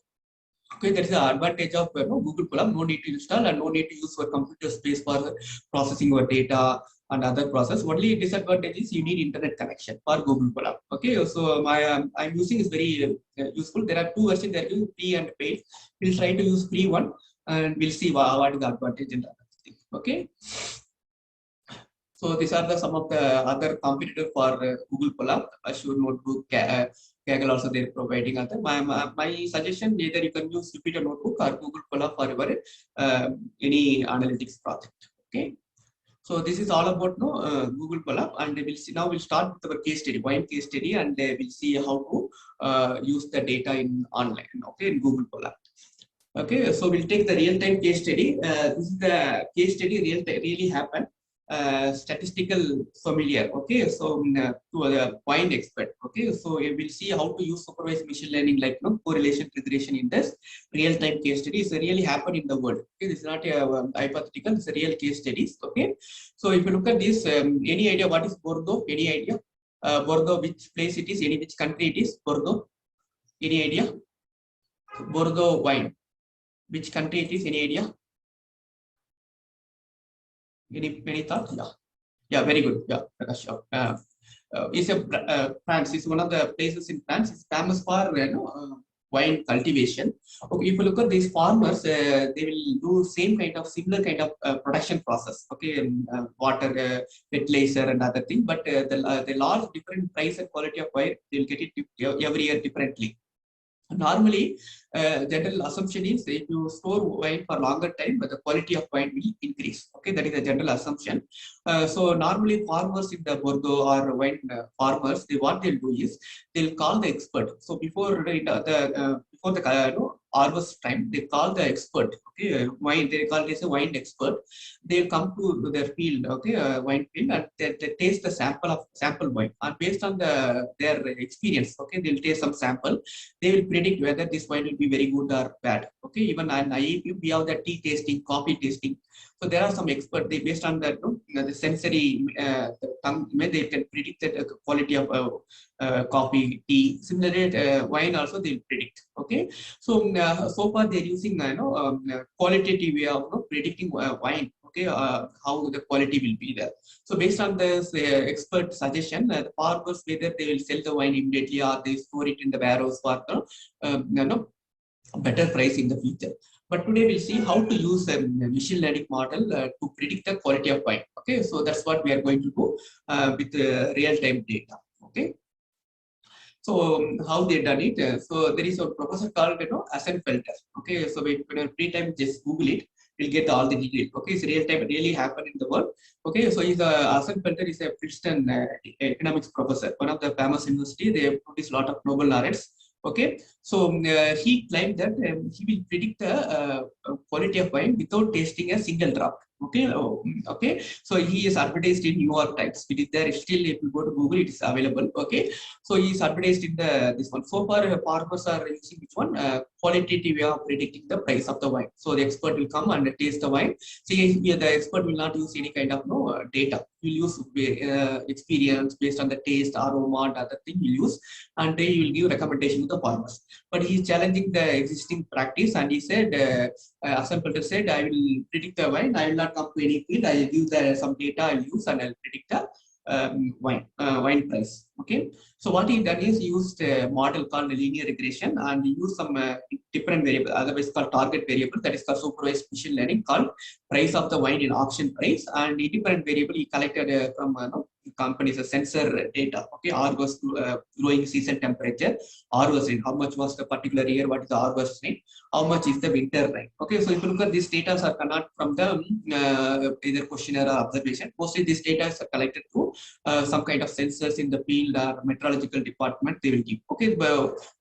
Okay, that is the advantage of Google Colab. No need to install and no need to use your computer space for processing your data and other process. Only disadvantage is you need internet connection for Google Colab. Okay, so I'm using is very useful. There are two versions. There is free and paid. We'll try to use free one, and we'll see what is the advantage in that thing. Okay. So these are some of the other competitors for Google Colab. Azure Notebook, Kaggle also they're providing other. My suggestion, either you can use Jupyter Notebook or Google Colab for your any analytics project. Okay. So this is all about Google Colab, and we'll see now. We'll start with our case study, wine case study, and we'll see how to use the data in online. Okay, in Google Colab. Okay, so we'll take the real-time case study. This is the case study really happened. Statistical familiar. Okay, so to a wine expert. Okay, so we'll see how to use supervised machine learning like correlation regression in this real-time case study. It's really happened in the world. Okay, this is not a hypothetical. It's a real case studies. Okay, so if you look at this, any idea what is Bordeaux? Any idea? Bordeaux, which place it is? Which country it is? Bordeaux. Any idea? Bordeaux wine. Which country it is? Any idea? Any thought? Yeah, very good. Yeah, Prakash. It's a France. It's one of the places in France. It's famous for wine cultivation. Okay, if you look at these farmers, they will do similar kind of production process. Okay, water, fertilizer, and other thing. But the large different price and quality of wine, they'll get it every year differently. Normally, general assumption is if you store wine for longer time, but the quality of wine will increase. Okay, that is the general assumption. So normally, farmers in the Bordeaux or wine farmers, what they'll do is they'll call the expert. So before the harvest time, they call the expert. Okay, wine they call this a wine expert. They'll come to their field. Okay, wine field, and they taste the sample wine, and based on their experience. Okay, they'll taste some sample. They will predict whether this wine will be very good or bad. Okay, even on IEP, we have the tea tasting, coffee tasting. So there are some experts. They based on that, the sensory tongue, they can predict the quality of coffee, tea. Similarly, wine also they'll predict. Okay, so so far they're using qualitative way of predicting wine. Okay, how the quality will be there. So based on this expert suggestion, the farmers whether they will sell the wine immediately or they store it in the warehouse for better price in the future. But today we'll see how to use a machine learning model to predict the quality of wine. Okay, so that's what we are going to do with real-time data. Okay. So how they done it? So there is a professor called Assenfelter. Okay, so when you free time, just Google it. You'll get all the details. Okay, it's real time. It really happened in the world. Okay, so Assenfelter is a Princeton economics professor, one of the famous university. They produce a lot of Nobel laureates. Okay, so he claimed that he will predict the quality of wine without tasting a single drop. Okay, okay. So he is advertised in New York Times. It is there still. If you go to Google, it is available. Okay, so he is advertised in this one. So far, farmers are using which one? Qualitative way of predicting the price of the wine. So the expert will come and taste the wine. See, here the expert will not use any kind of data. He will use experience based on the taste, aroma, and other thing. He will use, and he will give recommendation to the farmers. But he is challenging the existing practice, and he said, Assenfelter said, I will predict the wine. I will not come to any field. I will give some data. I will use and I will predict the wine price. Okay. So what he done is he used a model called linear regression, and he used some different variable, otherwise called target variable, that is called supervised machine learning, called price of the wine in auction price, and a different variable he collected from companies sensor data. Okay, R was growing season temperature, R was rain, how much was the particular year, what is the R was rain, how much is the winter rain. Okay, so if you look at these data are not from the either questionnaire or observation. Mostly these data are collected through some kind of sensors in the field or meteorological department they will give. Okay,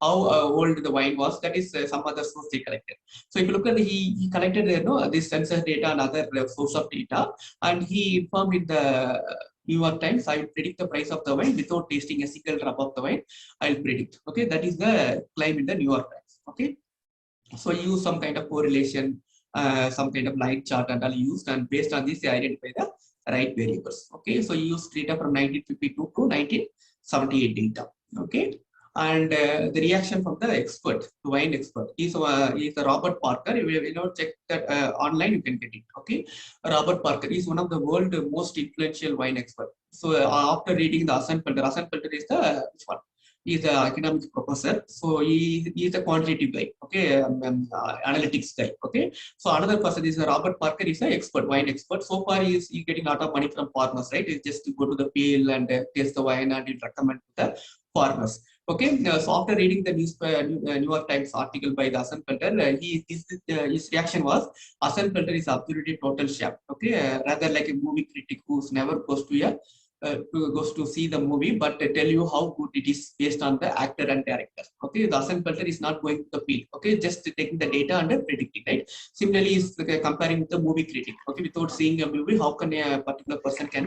how old the wine was, that is some other source they collected. So if you look at he collected this sensor data and other source of data, and he informed in the New York Times, I will predict the price of the wine without tasting a single drop of the wine. I will predict. Okay, that is the claim in the New York Times. Okay, so use some kind of correlation, some kind of line chart and all used, and based on this they identify the right variables. Okay, so you use data from 1952 to 1978 data. Okay, and the reaction from the expert, the wine expert, is a Robert Parker. You know, check that online, you can get it. Okay, Robert Parker is one of the world's most influential wine expert. So after reading the Assenfelter is the which one? He is the economics professor, so he is a quantitative guy. Okay, analytics guy. Okay, so another person is Robert Parker, is an expert, wine expert. So far, he is getting a lot of money from farmers, right? He just to go to the field and taste the wine and he'll recommend to the farmers. Okay, so after reading the New York Times article by the Hassan Pelter, his reaction was Hassan Pelter is absolutely total chef. Okay, rather like a movie critic who's never goes to see the movie, but tell you how good it is based on the actor and director. Okay, the Hassan Pelter is not going to the field. Okay, just taking the data and predicting, right? Similarly, is comparing with the movie critic. Okay, without seeing a movie, how can a particular person can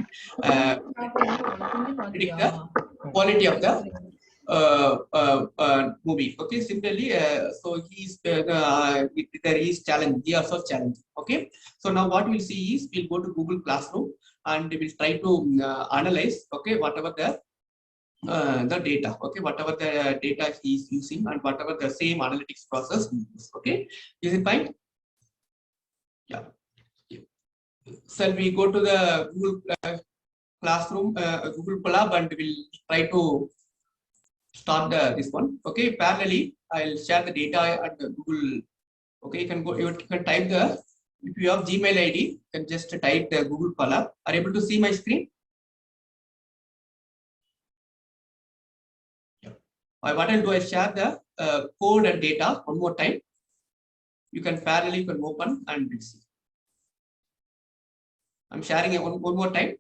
predict the quality of the movie? Okay, similarly, so there is challenge. He also challenge. Okay, so now what we'll see is we'll go to Google Classroom and we'll try to analyze. Okay, whatever the data. Okay, whatever the data he is using and whatever the same analytics process we use. Okay, is it fine? Yeah. So we go to the Google Classroom, Google Colab, and we'll try to start this one. Okay, parallelly, I'll share the data at the Google. Okay, you can type the, if you have Gmail ID, you can just type the Google Colab. Are you able to see my screen? Yeah. What I'll do, I share the code and data one more time. You can parallelly open and we'll see. I'm sharing it one more time.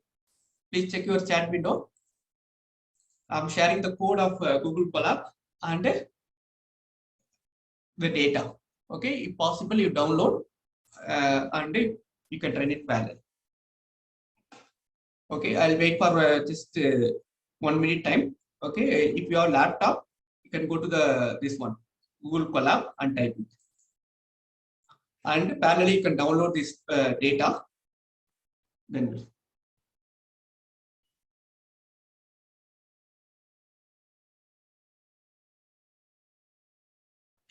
Please check your chat window. I'm sharing the code of Google Colab and the data. Okay, if possible, you download and you can run it parallel. Okay, I'll wait for just 1 minute time. Okay, if you have laptop, you can go to this one, Google Colab, and type it. And parallelly, you can download this data. Then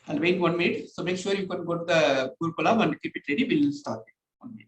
I'll wait 1 minute. So make sure you can go to the Google Colab and keep it ready. We'll start it. 1 minute.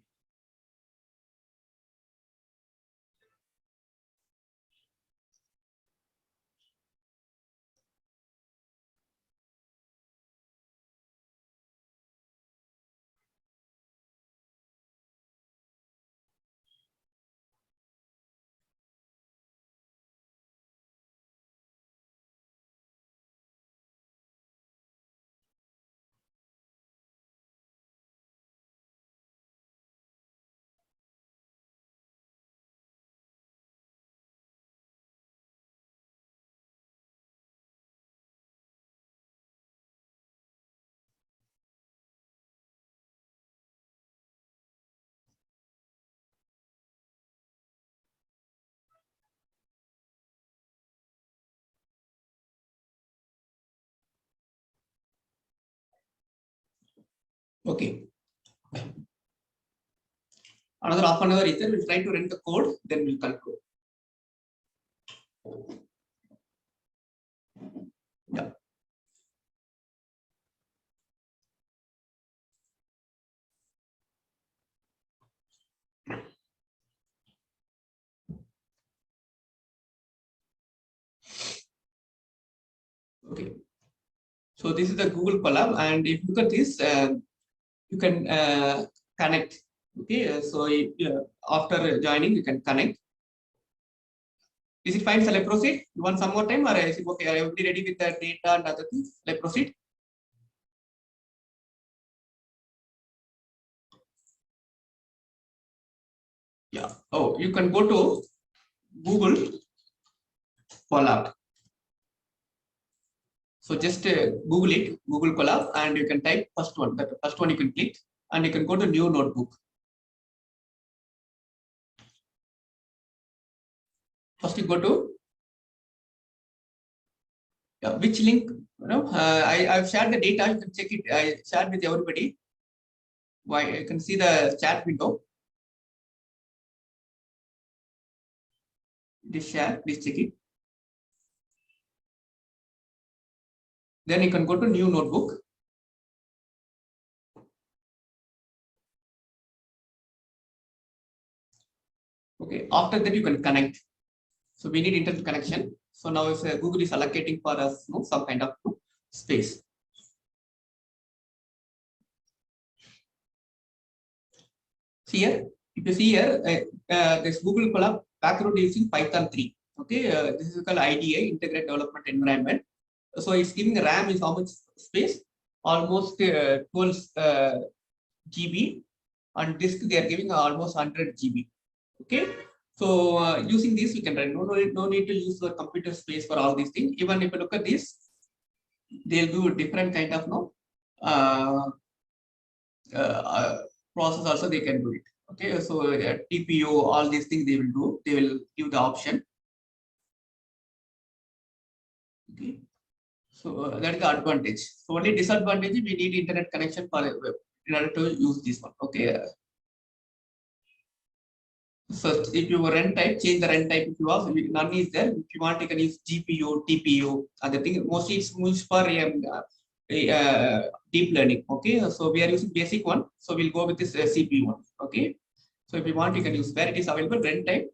Okay. Another half an hour is there. We'll try to run the code, then we'll conclude. Yeah. Okay. So this is the Google Colab, and if you look at this, you can connect. Okay, so after joining, you can connect. Is it fine? Shall I proceed? You want some more time, or is it okay? Are you ready with the data and other things? Shall I proceed? Yeah. Oh, you can go to Google Colab. So just Google it, Google Colab, and you can type first one. That first one you can click, and you can go to new notebook. First you go to which link? I've shared the data. You can check it. I shared with everybody. Why you can see the chat window. It is shared. Please check it. Then you can go to new notebook. Okay. After that, you can connect. So we need internet connection. So now if Google is allocating for us some kind of space. See here, if you see here, this Google Colab background using Python 3. Okay, this is called IDE, Integrated Development Environment. So it's giving RAM is how much space? Almost 12 GB, and disk they are giving almost 100 GB. Okay, so using this we can run. No need to use the computer space for all these things. Even if you look at this, they'll do different kind of process also they can do it. Okay, so TPU, all these things they will do. They will give the option. Okay, so that is the advantage. So only disadvantage, we need internet connection for in order to use this one. Okay. So if you run type, change the run type. If you want, none is there. If you want, you can use GPU, TPU, other thing. Mostly it's used for deep learning. Okay, so we are using basic one. So we'll go with this CPU one. Okay, so if you want, you can use where it is available. Run type,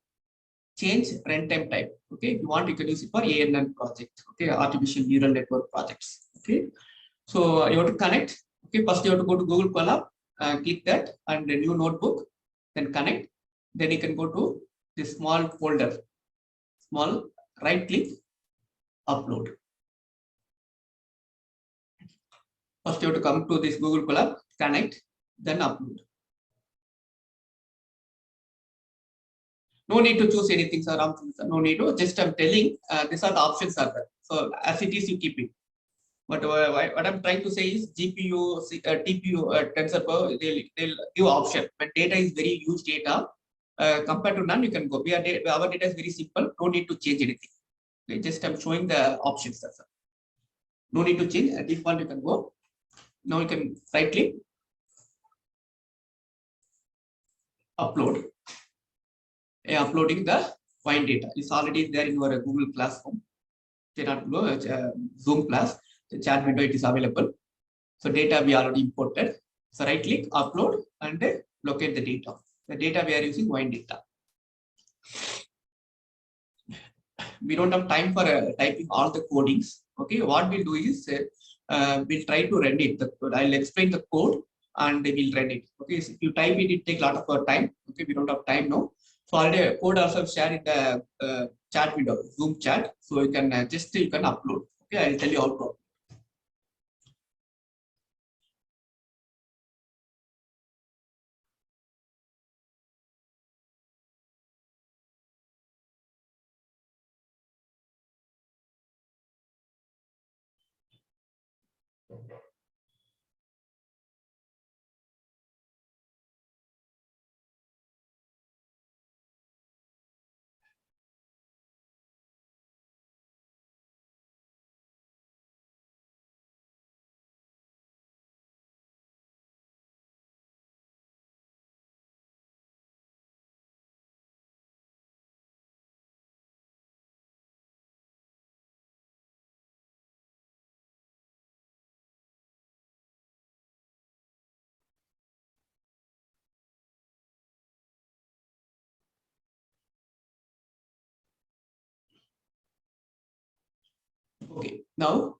change runtime type. Okay, if you want, you can use it for ANN project. Okay, artificial neural network projects. Okay, so you have to connect. Okay, first you have to go to Google Colab, click that, and a new notebook, then connect. Then you can go to this small folder, small, right click, upload. First you have to come to this Google Colab, connect, then upload. No need to choose anything, sir. No need to. Just I'm telling, these are the options are there. So as it is, you keep it. But what I'm trying to say is GPU, TPU, TensorFlow, they'll give option. But data is very huge data. Compared to none, you can go. Our data is very simple. No need to change anything. Okay, just I'm showing the options. Sir. No need to change. At default, you can go. Now you can right click, upload. Uploading the wine data. It's already there in your Google Classroom. Cannot go Zoom class. The chat window it is available. So data we already imported. So right click, upload, and locate the data. The data we are using wine data. We don't have time for typing all the codings. Okay, what we'll do is we'll try to run it. I'll explain the code and we'll run it. Okay, so if you type it, it takes a lot of time. Okay, we don't have time now. So already code also share in the chat window, Zoom chat. So you can you can upload. Okay, I'll tell you how to upload. Okay, now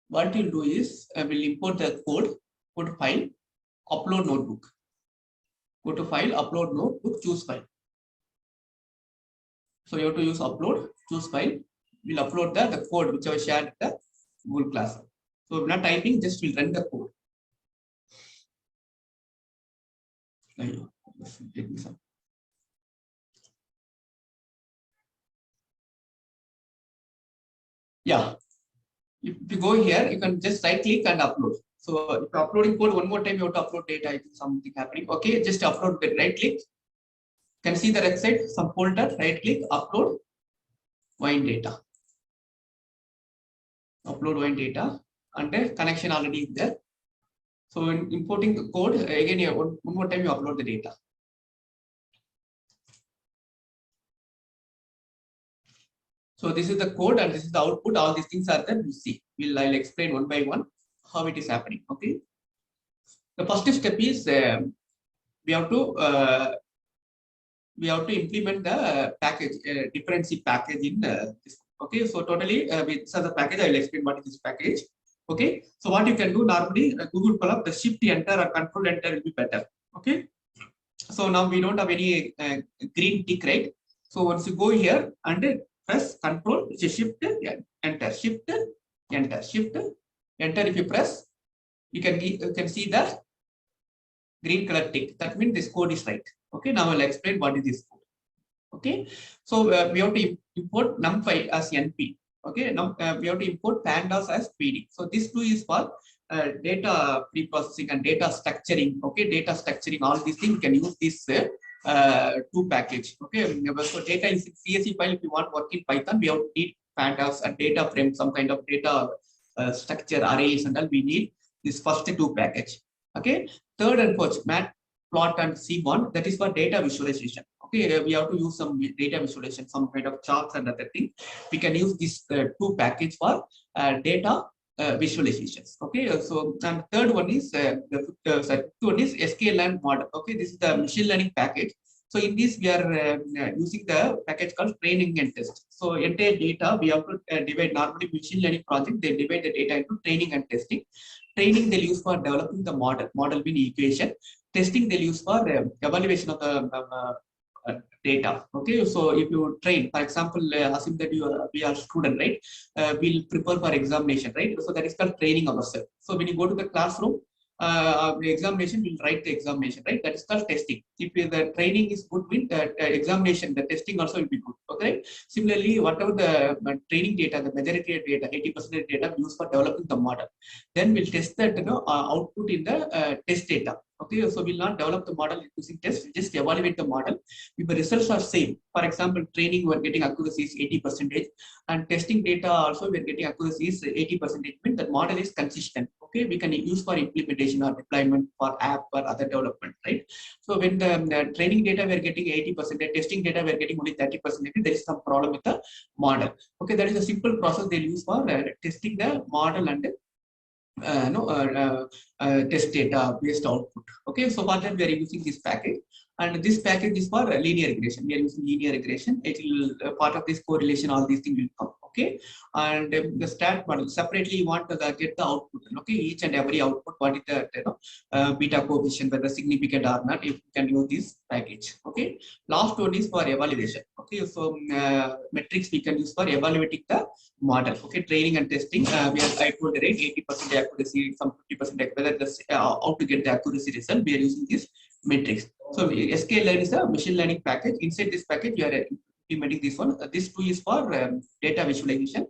what you'll do is we'll import the code, go to file, upload notebook. Go to file, upload notebook, choose file. So you have to use upload, choose file. We'll upload the code which I shared in the Google Classroom. So we're not typing, just we'll run the code. Yeah. If you go here, you can just right click and upload. So if you're uploading code one more time, you have to upload data. I think something happening. Okay, just upload the right click. You can see the website, some folder, right click, upload wine data. Upload wine data, and the connection already is there. So in importing the code, again, one more time you upload the data. So this is the code and this is the output. All these things are there. We see. I'll explain one by one how it is happening. Okay. The first step is we have to implement the package, differential package in this. Okay. So totally with the package, I will explain what is this package. Okay. So what you can do normally, Google Colab, the shift enter or control enter will be better. Okay. So now we don't have any green tick, right? So once you go here and press Control, Shift, Enter, Shift, Enter, Shift, Enter. If you press, you can see the green color tick. That means this code is right. Okay, now I'll explain what is this code. Okay, so we have to import NumPy as NP. Okay, now we have to import pandas as PD. So this two is for data pre-processing and data structuring. Okay, data structuring, all these things, we can use this two package. Okay, so data is CSV file. If you want work in Python, we have to need pandas and data frame, some kind of data structure arrays and all. We need this first two package. Okay, third and fourth, Matplot and Seaborn, that is for data visualization. Okay, we have to use some data visualization, some kind of charts and other things. We can use this two package for data visualizations. Okay, so and third one is sklearn model. Okay, this is the machine learning package. So in this we are using the package called training and test. So entire data we have to divide. Normally machine learning project, they divide the data into training and testing. Training they'll use for developing the model being equation. Testing they'll use for evaluation of the data. Okay, so if you train, for example, assume that we are student, right? We'll prepare for examination, right? So that is called training ourselves. So when you go to the classroom, the examination will write the examination, right? That is called testing. If the training is good, with the examination, the testing also will be good. Okay. Similarly, whatever the training data, the majority of data, 80% data, we use for developing the model. Then we'll test that output in the test data. Okay, so we'll not develop the model using test, just evaluate the model. If the results are same, for example, training we're getting accuracy is 80%, and testing data also we're getting accuracy is 80%, means that model is consistent. Okay, we can use for implementation or deployment for app or other development, right? So when the training data we're getting 80%, testing data we're getting only 30%, there is some problem with the model. Okay, that is a simple process they'll use for testing the model and test data based output. Okay, so for that we are using this package, and this package is for linear regression. We are using linear regression. It will part of this correlation, all these things will come. Okay, and the stat model separately you want to get the output. Okay, each and every output, what is the beta coefficient, whether significant or not, if you can use this package. Okay, last one is for evaluation. Okay, so metrics we can use for evaluating the model. Okay, training and testing. I told right, 80% accuracy, some 50%, whether the how to get the accuracy result. We are using this metrics. So sklearn is a machine learning package. Inside this package, we are implementing this one. This two is for data visualization.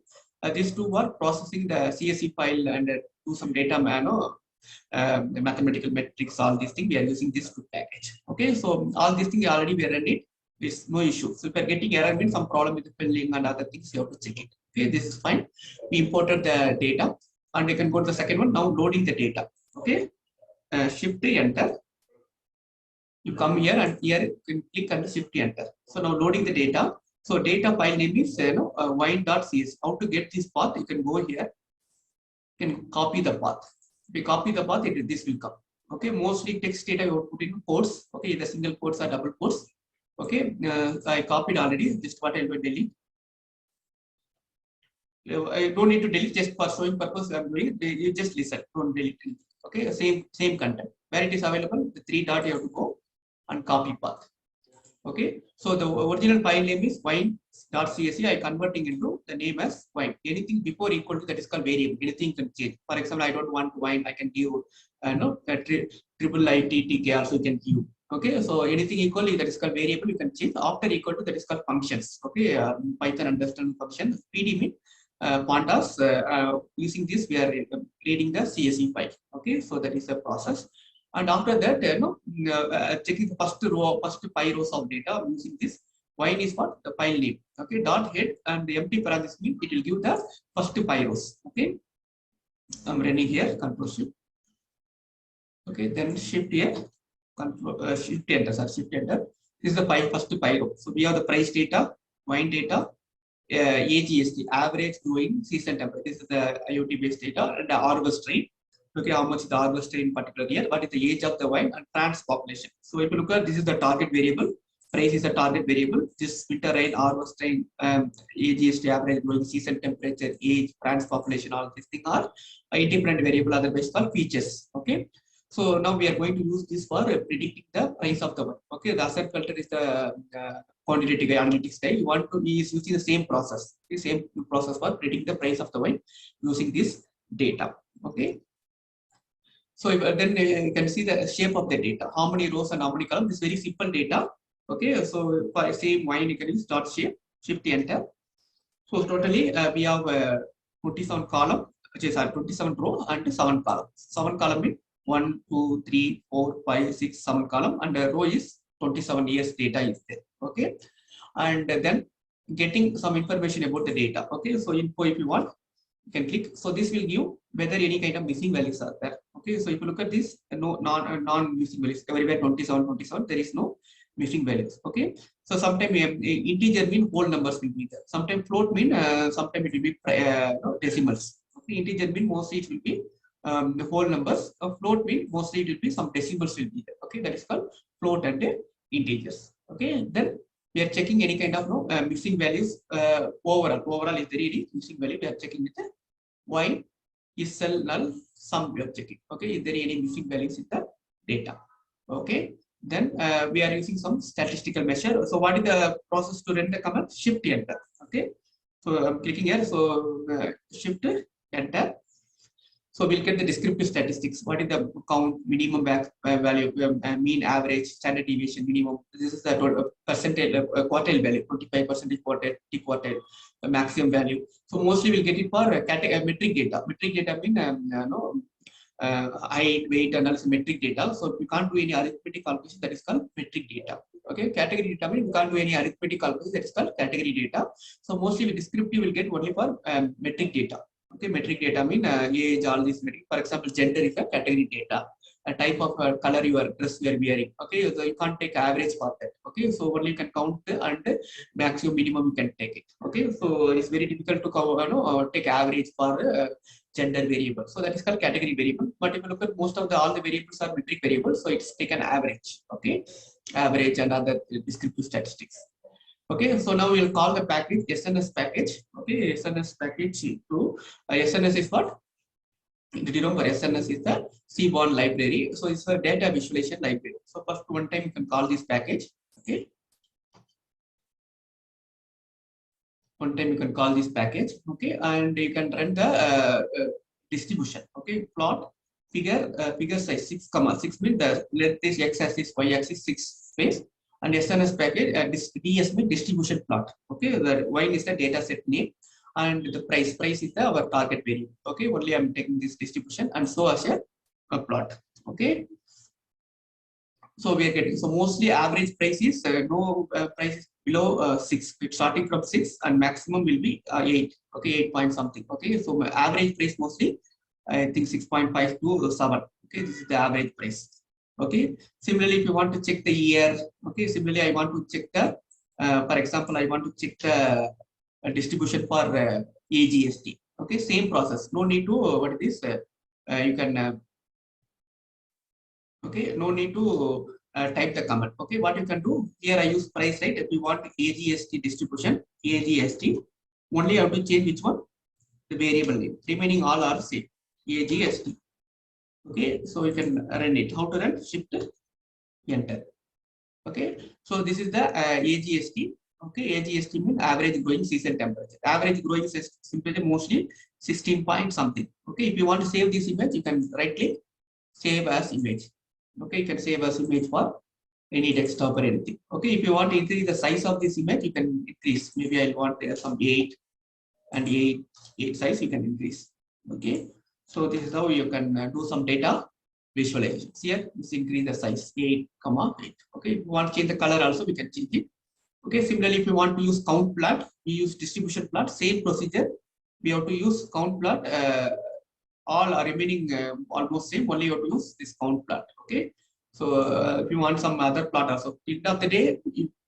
These two are processing the CSV file and do some data mathematical metrics. All these things we are using this two package. Okay, so all these things already we are running. There's no issue. So if you're getting error, means some problem with the filling and other things, you have to check it. Okay, this is fine. We imported the data, and we can go to the second one. Now loading the data. Okay, shift enter. You come here and here you can click and shift enter. So now loading the data. So data file name is wine.cs. How to get this path? You can go here. You can copy the path. If you copy the path, this will come. Okay, mostly text data you put in quotes. Okay, either single quotes or double quotes. Okay, I copied already. Just what I will delete. I don't need to delete, just for showing purpose. I'm doing. You just listen. Don't delete. Okay, same content. Where it is available, the 3 dot you have to go and copy path. Okay, so the original file name is wine.csv. I converting into the name as wine. Anything before equal to that is called variable. Anything can change. For example, I don't want wine. I can give triple ITTK also you can give. Okay, so anything equal that is called variable. You can change. After equal to that is called functions. Okay, Python understand function. PD mean pandas. Using this we are creating the CSV file. Okay, so that is the process. And after that, checking the first 5 rows of data using this. Wine is what? The file name. Okay, dot head and the empty parenthesis means it will give the first 5 rows. Okay, I'm running here. Control Shift. Okay, then Shift here. Control Shift enter. Sir, Shift enter. This is the first 5 rows. So we have the price data, wine data, AGST, average growing season temperature. This is the IoT based data, and the harvest rate. Okay, how much is the harvest rate in particular year? What is the age of the wine and trans population? So if you look at this is the target variable. Price is the target variable. This winter rain, harvest rain, AGST, average growing season temperature, age, trans population, all these things are independent variable. Otherwise called features. Okay. So now we are going to use this for predicting the price of the wine. Okay, the asset filter is the quantitative analytics guy. You want to be using the same process, for predicting the price of the wine using this data. Okay. So then you can see the shape of the data, how many rows and how many columns. This very simple data. Okay, so for same wine you can use dot shape, shift enter. So totally we have 27 column, which is 27 row and 7 columns. 7 column means 1, 2, 3, 4, 5, 6, 7 column, and the row is 27 years data is there. Okay, and then getting some information about the data. Okay, so info if you want, you can click. So this will give whether any kind of missing values are there. Okay, so if you look at this, no non missing values everywhere 27, there is no missing values. Okay, so sometimes integer mean whole numbers will be there. Sometimes float mean sometimes it will be decimals. Okay, integer mean mostly it will be the whole numbers. Float mean mostly it will be some decimals will be there. Okay, that is called float and integers. Okay, then we are checking any kind of missing values. Overall is very easy. Missing value we are checking with the while is cell null sum we are checking. Okay, is there any missing values in the data? Okay, then we are using some statistical measure. So what is the process to run the command? Shift enter. Okay, so I'm clicking here. So shift enter. So we'll get the descriptive statistics. What is the count, minimum value, mean, average, standard deviation, minimum. This is the percentage, quartile value, 25% quartile, quartile, the maximum value. So mostly we'll get it for metric data. Metric data mean height, weight, analysis, metric data. So we can't do any arithmetic calculation. That is called metric data. Okay, category data mean we can't do any arithmetic calculation. That is called category data. So mostly with descriptive will get only for metric data. Okay, metric data mean age, all these metric. For example, gender is a category data. A type of color your dress you are wearing. Okay, so you can't take average for that. Okay, so only you can count and maximum, minimum you can take it. Okay, so it's very difficult to take average for gender variable. So that is called category variable. But if you look at most of all the variables are metric variables, so it's taken average. Okay, average and other descriptive statistics. Okay, so now we'll call the package SNS package. Okay, SNS package to SNS is what? Did you know for SNS is the Seaborn library? So it's a data visualization library. So first one time you can call this package. Okay, one time you can call this package. Okay, and you can run the distribution. Okay, plot figure size 6,6 means the let this x-axis, y-axis 6 space. And SNS package, DS means distribution plot. Okay, the Y is the data set name, and the price is our target variable. Okay, only I'm taking this distribution and so as a plot. Okay, so we are getting mostly average price is no price is below 6. It's starting from 6 and maximum will be 8. Okay, 8 point something. Okay, so my average price mostly I think 6.5 to 7. Okay, this is the average price. Okay, similarly if you want to check the year, okay, similarly I want to check the for example I want to check the distribution for AGST. Okay, same process, no need to what is this you can okay, no need to type the command. Okay, what you can do here, I use price, right? If you want AGST distribution, AGST, only have to change which one, the variable name, remaining all are same, AGST. Okay, so you can run it. How to run? Shift enter. Okay, so this is the AGST. Okay, AGST means average growing season temperature. Average growing simply mostly 16 point something. Okay, if you want to save this image, you can right click, save as image. Okay, you can save as image for any desktop or anything. Okay, if you want to increase the size of this image, you can increase. Maybe I want some 8 and 8 size, you can increase. Okay. So this is how you can do some data visualizations. Here, let's increase the size 8, 8. Okay, if you want to change the color also, we can change it. Okay, similarly, if you want to use count plot, we use distribution plot, same procedure. We have to use count plot. All are remaining almost same, only you have to use this count plot. Okay, so if you want some other plot also, at the end of the day,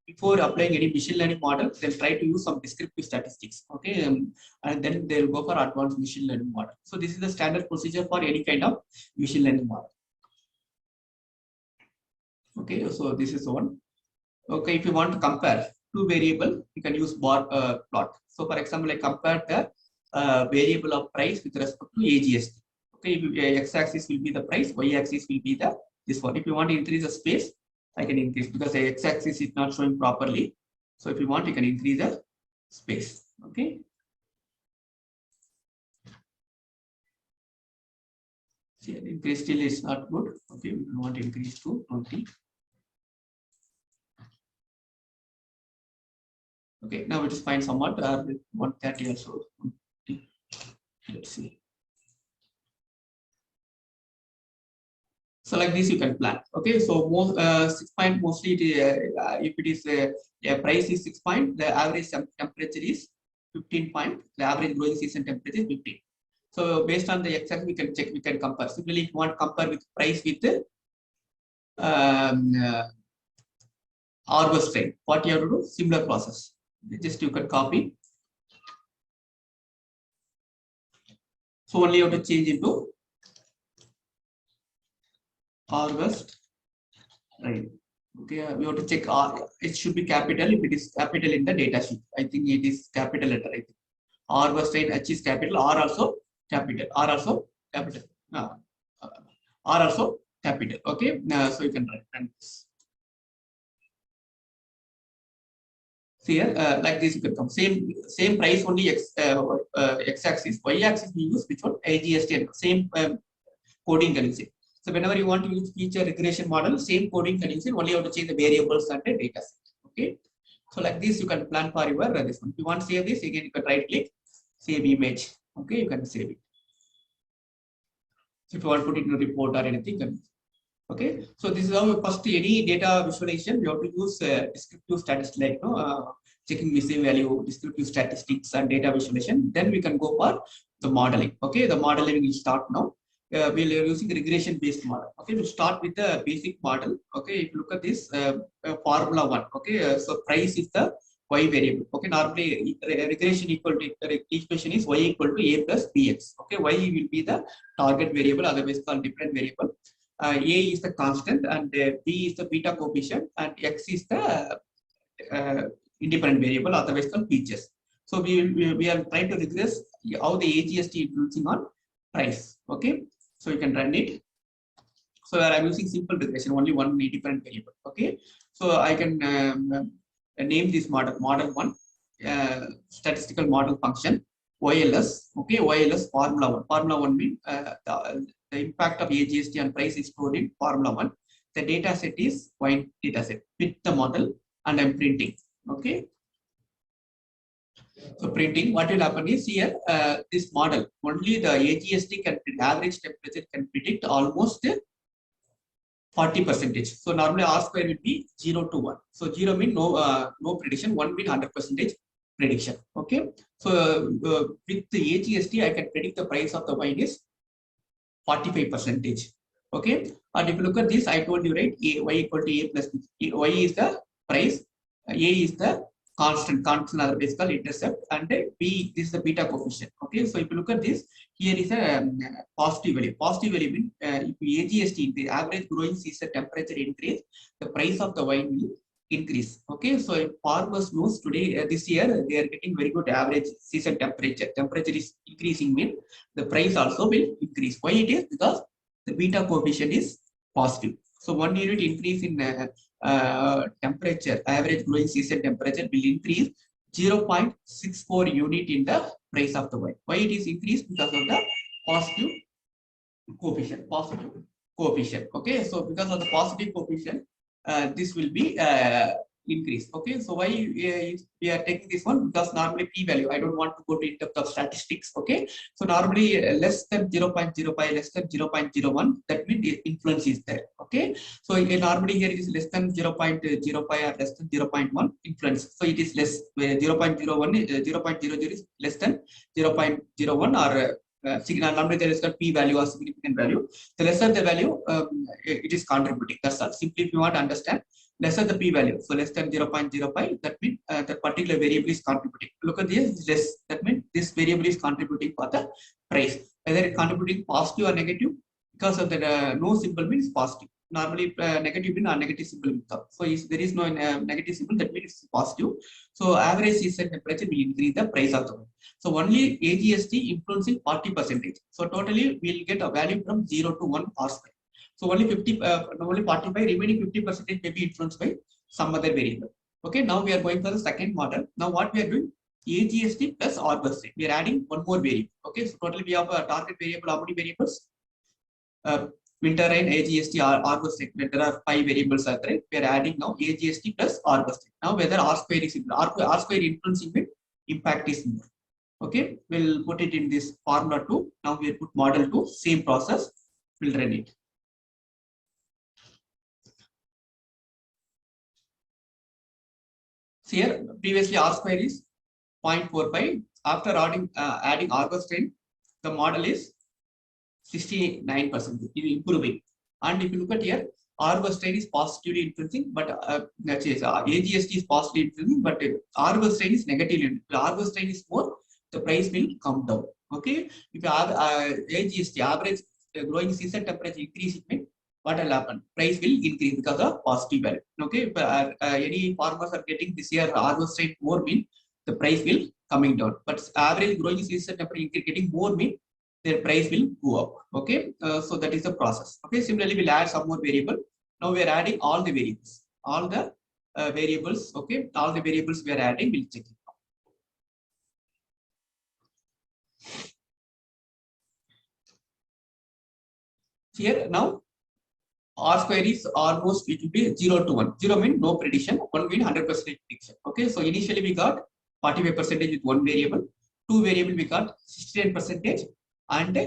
before applying any machine learning model, they'll try to use some descriptive statistics. Okay, and then they'll go for advanced machine learning model. So this is the standard procedure for any kind of machine learning model. Okay, so this is one. Okay, if you want to compare two variable, you can use bar plot. So for example, I compared the variable of price with respect to AGST. Okay, x-axis will be the price, y-axis will be the this one. If you want to increase the space, I can increase because the x-axis is not showing properly. So if you want, you can increase the space. Okay. See, increase still is not good. Okay, we want to increase to 20. Okay, now it is fine somewhat. 130 also. Let's see. So like this you can plan. Okay, so most 6 point mostly if it is a price is 6 point, the average temperature is 15 point. The average growing season temperature is 15. So based on the x-axis we can check, we can compare. Similarly, if you want to compare with price with harvest rate, what you have to do? Similar process. Just you can copy. So only you have to change into harvest rate. Okay, we have to check. It should be capital if it is capital in the data sheet. I think it is capital letter. I think harvest rate H is capital, R also capital, R also capital, R also capital. Okay, so you can write this. So here, like this, you can come same price only x-axis, y-axis we use which one? AGST and same coding can use it. So whenever you want to use feature regression model, same coding can use it. Only you have to change the variables and the data set. Okay, so like this you can plan for your this one. If you want to save this, again you can right click, save image. Okay, you can save it. So if you want to put it in a report or anything, then okay. So this is how first any data visualization we have to use descriptive statistics like checking missing value, descriptive statistics and data visualization. Then we can go for the modeling. Okay, the modeling will start now. We are using regression based model. Okay, to start with the basic model. Okay, if you look at this formula 1. Okay, so price is the y variable. Okay, normally regression equal to equation is y equal to a plus bx. Okay, y will be the target variable, otherwise called different variable. A is the constant and b is the beta coefficient and x is the independent variable, otherwise called features. So we are trying to regress how the AGST is influencing on price. Okay, so you can run it. So I'm using simple regression, only one independent variable. Okay, so I can name this model 1 statistical model function YLS. Okay, YLS formula 1. Formula 1 means the impact of AGST on price is stored in formula 1. The data set is Y data set with the model, and I'm printing. Okay, so printing, what will happen is here this model only the AGST can average temperature can predict almost 40%. So normally R square will be 0 to 1. So 0 means no prediction, 1 means 100% prediction. Okay, so with the AGST I can predict the price of the wine is 45%. Okay, and if you look at this, I told you right, y equal to a plus b. Y is the price, a is the constant otherwise called intercept, and b this is the beta coefficient. Okay, so if you look at this, here is a positive value. Positive value means if AGST, the average growing season temperature increase, the price of the wine will increase. Okay, so if farmers knows today this year they are getting very good average season temperature. Temperature is increasing means the price also will increase. Why it is? Because the beta coefficient is positive. So 1 unit increase in temperature, average growing season temperature will increase 0.64 unit in the price of the wine. Why it is increased? Because of the positive coefficient. Positive coefficient. Okay, so because of the positive coefficient, this will be increased. Okay, so why we are taking this one? Because normally p value, I don't want to go to in terms of statistics. Okay, so normally less than 0.05, less than 0.01, that means the influence is there. Okay, so normally here it is less than 0.05 or less than 0.1 influence. So it is less 0.01, 0.00 is less than 0.01 or normally there is a p value or significant value. The lesser the value, it is contributing. That's all. Simply, if you want to understand, lesser the p value, so less than 0.05, that means the particular variable is contributing. Look at this, less, that means this variable is contributing for the price. Whether it contributing positive or negative, because of the no symbol means positive. normally negative mean or negative symbol will come. So if there is no negative symbol, that means it's positive. So average season temperature will increase the price of the wine. So only AGST influencing 40%. So totally we'll get a value from 0 to 1 R square. So only 45, remaining 50% may be influenced by some other variable. Okay, now we are going for the second model. Now what we are doing, AGST plus R plus rate. We are adding one more variable. Okay, so totally we have a target variable, how many variables? Winter rain, AGST, R plus rate. There are 5 variables are there. We are adding now AGST plus R plus rate. Now whether R square is R square influencing it, impact is more. Okay, we'll put it in this formula 2. Now we'll put model 2, same process, we'll run it. So here previously R square is 0.45. After adding R plus 10, the model is 69%, improving. And if you look at here, R plus 10 is positively influencing, but AGST is positively influencing, but R plus 10 is negatively. If R plus 10 is more, the price will come down. Okay, if you have AGST, average growing season temperature increase, what will happen? Price will increase because of positive value. Okay, if any farmers are getting this year R plus 10 more mean, the price will coming down. But average growing season temperature getting more mean, their price will go up. Okay, so that is the process. Okay, similarly we'll add some more variable. Now we are adding all the variables, variables. Okay, all the variables we are adding, we'll check it. Here now R square is almost, it will be 0 to 1. 0 means no prediction, 1 means 100% prediction. Okay, so initially we got 45% with one variable, 2 variable we got 69%, and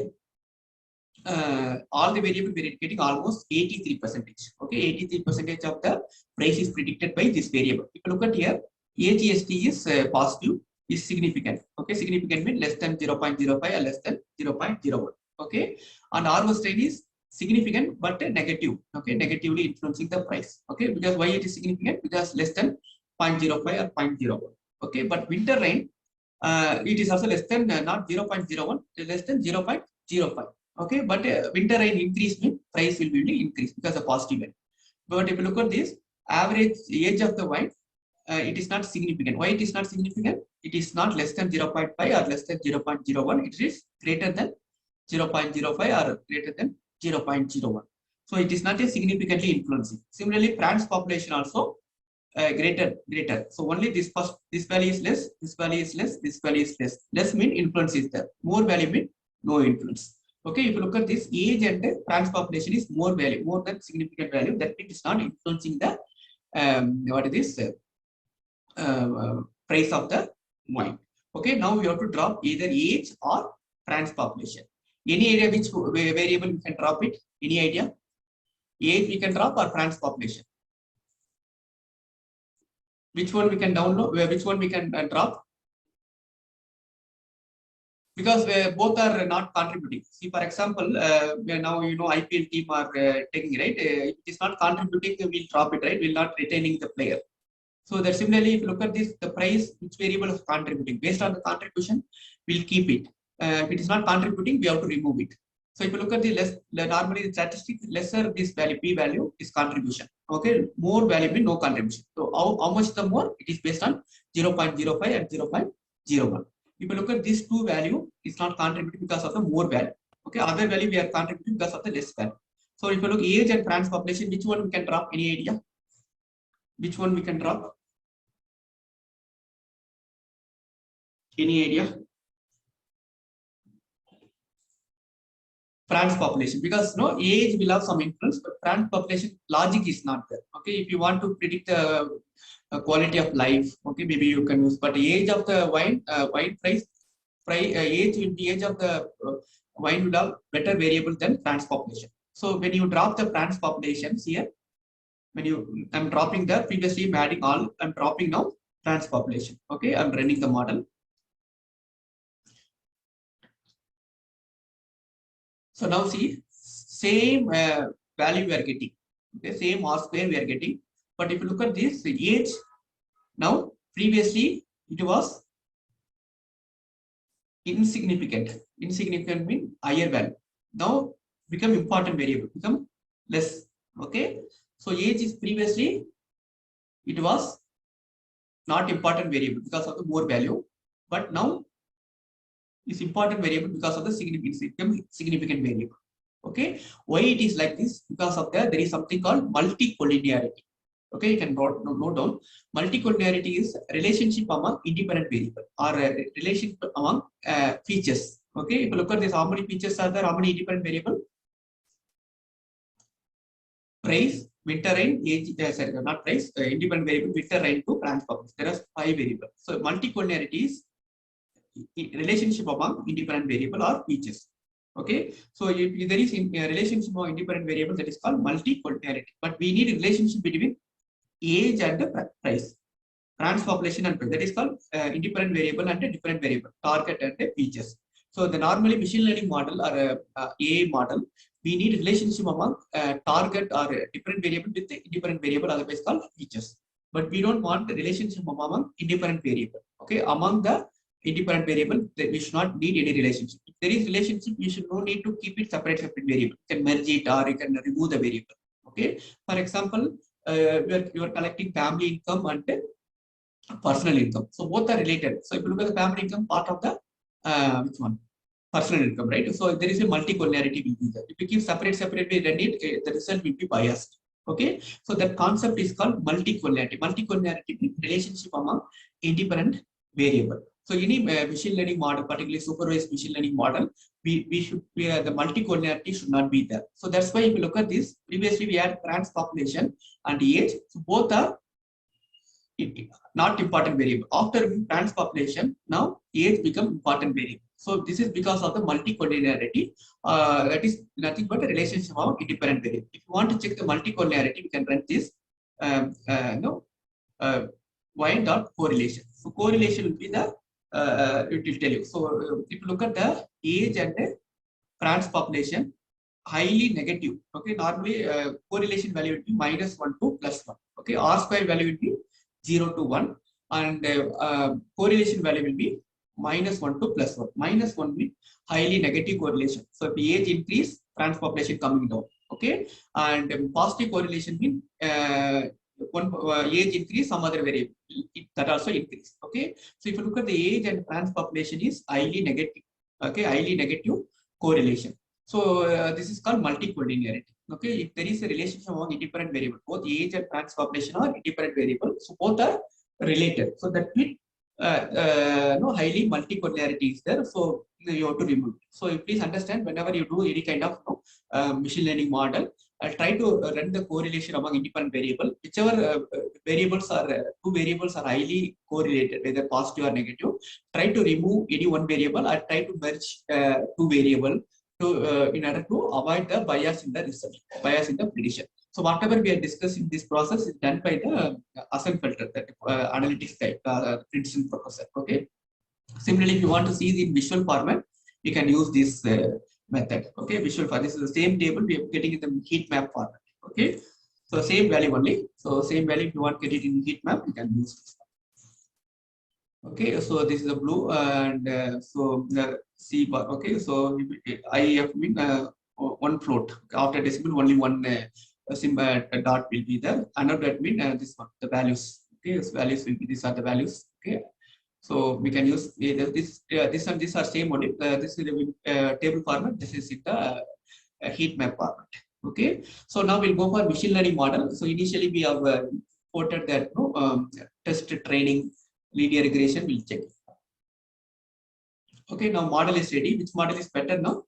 all the variable we are getting almost 83%. Okay, 83% of the price is predicted by this variable. If you look at here, AGST is positive, is significant. Okay, significant means less than 0.05 or less than 0.01. Okay, and R plus 10 is significant but negative. Okay, negatively influencing the price. Okay, because why it is significant? Because less than 0.05 or 0.01. Okay, but winter rain, it is also less than not 0.01, less than 0.05. Okay, but winter rain increase means price will be increased because of positive value. But if you look at this average age of the wine, it is not significant. Why it is not significant? It is not less than 0.5 or less than 0.01. It is greater than 0.05 or greater than 0.01. So it is not a significantly influencing. Similarly, France population also greater. So only this value is less, this value is less, this value is less. Less mean influence is there. More value mean no influence. Okay, if you look at this age and France population is more value, more than significant value. That means it is not influencing the price of the wine. Okay, now we have to drop either age or France population. Any idea which variable we can drop it? Any idea? Age we can drop or France population? Which one we can download? Which one we can drop? Because both are not contributing. See, for example, now IPL team are taking, right? If it is not contributing, we'll drop it, right? We'll not retaining the player. So that similarly, if you look at this, the price, which variable is contributing? Based on the contribution, we'll keep it. If it is not contributing, we have to remove it. So if you look at normally the statistics, lesser this value, P value is contribution. Okay, more value means no contribution. So how much the more? It is based on 0.05 and 0.01. If you look at this two value, it's not contributing because of the more value. Okay, other value we are contributing because of the less value. So if you look age and France population, which one we can drop? Any idea? Which one we can drop? Any idea? France population, because age will have some influence, but France population logic is not there. Okay, if you want to predict the quality of life, okay, maybe you can use, but age of the wine price, age will be age of the wine will have better variable than France population. So when you drop the France populations here, I'm dropping the previously I'm adding all, I'm dropping now France population. Okay, I'm running the model. So now see, same value we are getting, okay, same R square we are getting. But if you look at this age, now previously it was insignificant. Insignificant means higher value. Now become important variable, become less. Okay, so age is previously it was not important variable because of the more value, but now is important variable because of the significant variable. Okay, why it is like this? Because of there is something called multicollinearity. Okay, you can note down. Multicollinearity is relationship among independent variable or relationship among features. Okay, if you look at this, how many features are there? How many independent variable? Price, winter rain, age, sorry, not price, independent variable, winter rain to transport. There are 5 variables. So multicollinearity is relationship among independent variable or features. Okay, so if there is a relationship among independent variable, that is called multicollinearity. But we need a relationship between age and the price, transpopulation and price. That is called independent variable and a different variable, target and features. So the normally machine learning model or AI model, we need relationship among target or different variable with the independent variable, otherwise called features. But we don't want the relationship among independent variable. Okay, among the independent variable, we should not need any relationship. If there is relationship, you should no need to keep it separate variable. You can merge it or you can remove the variable. Okay, for example, you are collecting family income and personal income. So both are related. So if you look at the family income, part of the which one? Personal income, right? So there is a multicollinearity will be there. If you keep separately, then the result will be biased. Okay, so that concept is called multicollinearity. Multicollinearity is relationship among independent variable. So any machine learning model, particularly supervised machine learning model, we should the multicollinearity should not be there. So that's why if you look at this, previously we had transpopulation and age. So both are not important variable. After transpopulation, now age become important variable. So this is because of the multicollinearity. That is nothing but a relationship of independent variable. If you want to check the multicollinearity, we can run this y dot correlation. So correlation will be the it will tell you. So if you look at the age and the transpopulation, highly negative. Okay, normally correlation value will be -1 to +1. Okay, R square value will be 0 to 1, and correlation value will be -1 to +1. -1 will be highly negative correlation. So if the age increase, transpopulation coming down. Okay, and positive correlation means age increase, some other variable that also increase. Okay, so if you look at the age and transpopulation is highly negative. Okay, highly negative correlation. So this is called multicollinearity. Okay, if there is a relationship among independent variable, both age and transpopulation are independent variable, so both are related. So that means no highly multicollinearity is there. So you have to remove. So you please understand, whenever you do any kind of machine learning model, try to run the correlation among independent variable. Whichever variables are two variables are highly correlated, whether positive or negative. Try to remove any one variable or try to merge two variable to in order to avoid the bias in the result, bias in the prediction. So whatever we are discussing this process is done by the Assenfelter, that analytics type, Princeton professor. Okay. Similarly, if you want to see it in visual format, you can use this method. Okay, visual format. This is the same table we are getting in the heat map format. Okay, so same value only. So same value, if you want to get it in heat map, you can use this. Okay, so this is the blue, and so the C bar. Okay, so IF mean one float. After decimal, only one symbol dot will be there. Another that mean this one, the values. Okay, so values will be, these are the values. Okay, so we can use this and this are same only. This is the table format. This is in the heat map format. Okay, so now we'll go for machine learning model. So initially we have quoted that test training linear regression. We'll check. Okay, now model is ready. Which model is better now?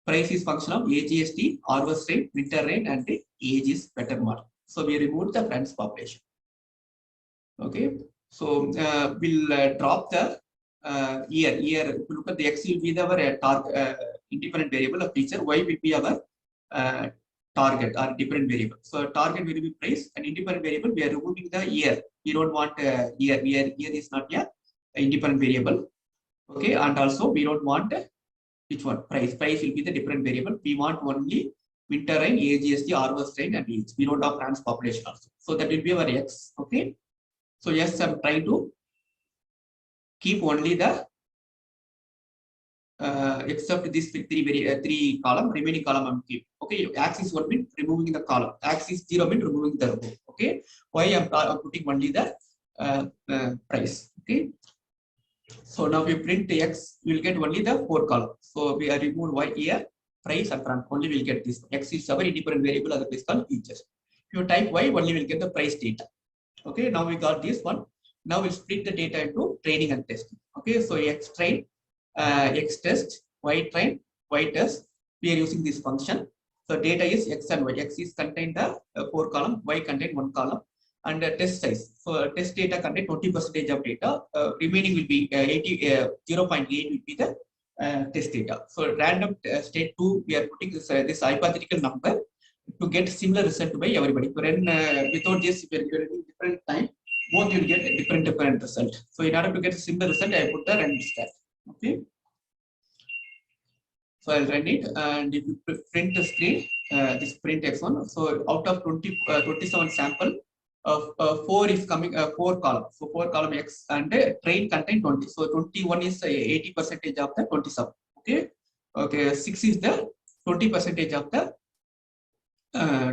Price is function of AGST, harvest rate, winter rain, and the age is better model. So we removed the transpopulation. Okay, so we'll drop the year. If you look at the X, will be our independent variable of feature. Y will be our target or different variable. So target will be price, and independent variable we are removing the year. We don't want year. Year is not a independent variable. Okay, and also we don't want which one? Price. Price will be the different variable. We want only winter rain, AGST, harvest rain, and age. We don't have transpopulation also. So that will be our X. Okay. So yes, I'm trying to keep only the except this three column, remaining column I'm keep. Okay, axis 1 means removing the column, axis 0 means removing the row. Okay, why I'm putting only the price. Okay, so now we print X, we will get only the 4 column. So we are removed Y here, price and front, only will get this. X is our independent variable, other is called features. If you type Y, only will get the price data. Okay, now we got this one. Now we'll split the data into training and testing. Okay, so X train, X test, Y train, Y test. We are using this function. So data is X and Y. X is contained the 4 column, Y contain 1 column, and test size. So test data contain 20% of data. Remaining will be 0.8 will be the test data. So random state 2, we are putting this hypothetical number to get similar result by everybody. When without this, we are getting different time, both you will get a different result. So in order to get a similar result, I put the random stat. Okay. So I'll run it, and if you print the screen, this print X1. So out of 27 sample, 4 is coming, 4 column. So 4 column X and train contain 20. So 21 is 80% of the 27. Okay. Okay. 6 is the 20% of the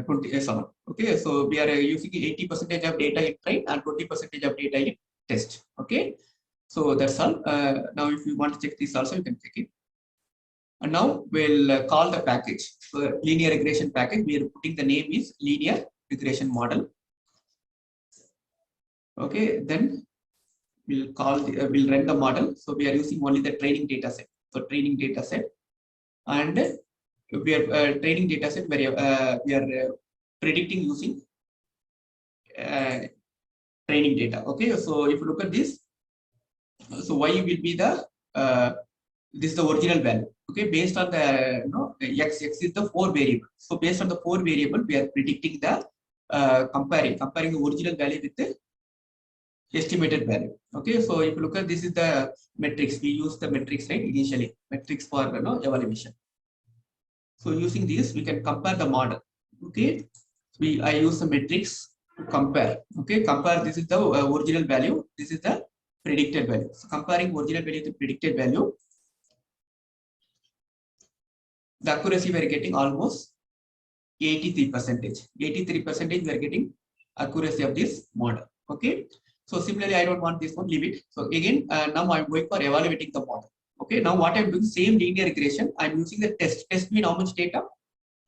27. Okay, so we are using 80% of data in train and 20% of data in test. Okay, so that's all. Now, if you want to check this also, you can check it. And now we'll call the package. So linear regression package. We are putting the name is linear regression model. Okay, then we'll call we'll run the model. So we are using only the training data set. So training data set, and we are training data set where we are predicting using training data. Okay, so if you look at this, so Y will be the this is the original value. Okay, based on the X is the 4 variable. So based on the 4 variable, we are predicting the comparing the original value with the estimated value. Okay, so if you look at this is the metrics, we use the metrics, right, initially metrics for evaluation. So using this, we can compare the model. Okay, I use the metrics to compare. Okay, compare, this is the original value, this is the predicted value. So comparing original value to predicted value, the accuracy we are getting almost 83%. 83% we are getting accuracy of this model. Okay, so similarly, I don't want this one, leave it. So again, now I'm going for evaluating the model. Okay, now what I'm doing, same linear regression, I'm using the test. Test mean how much data?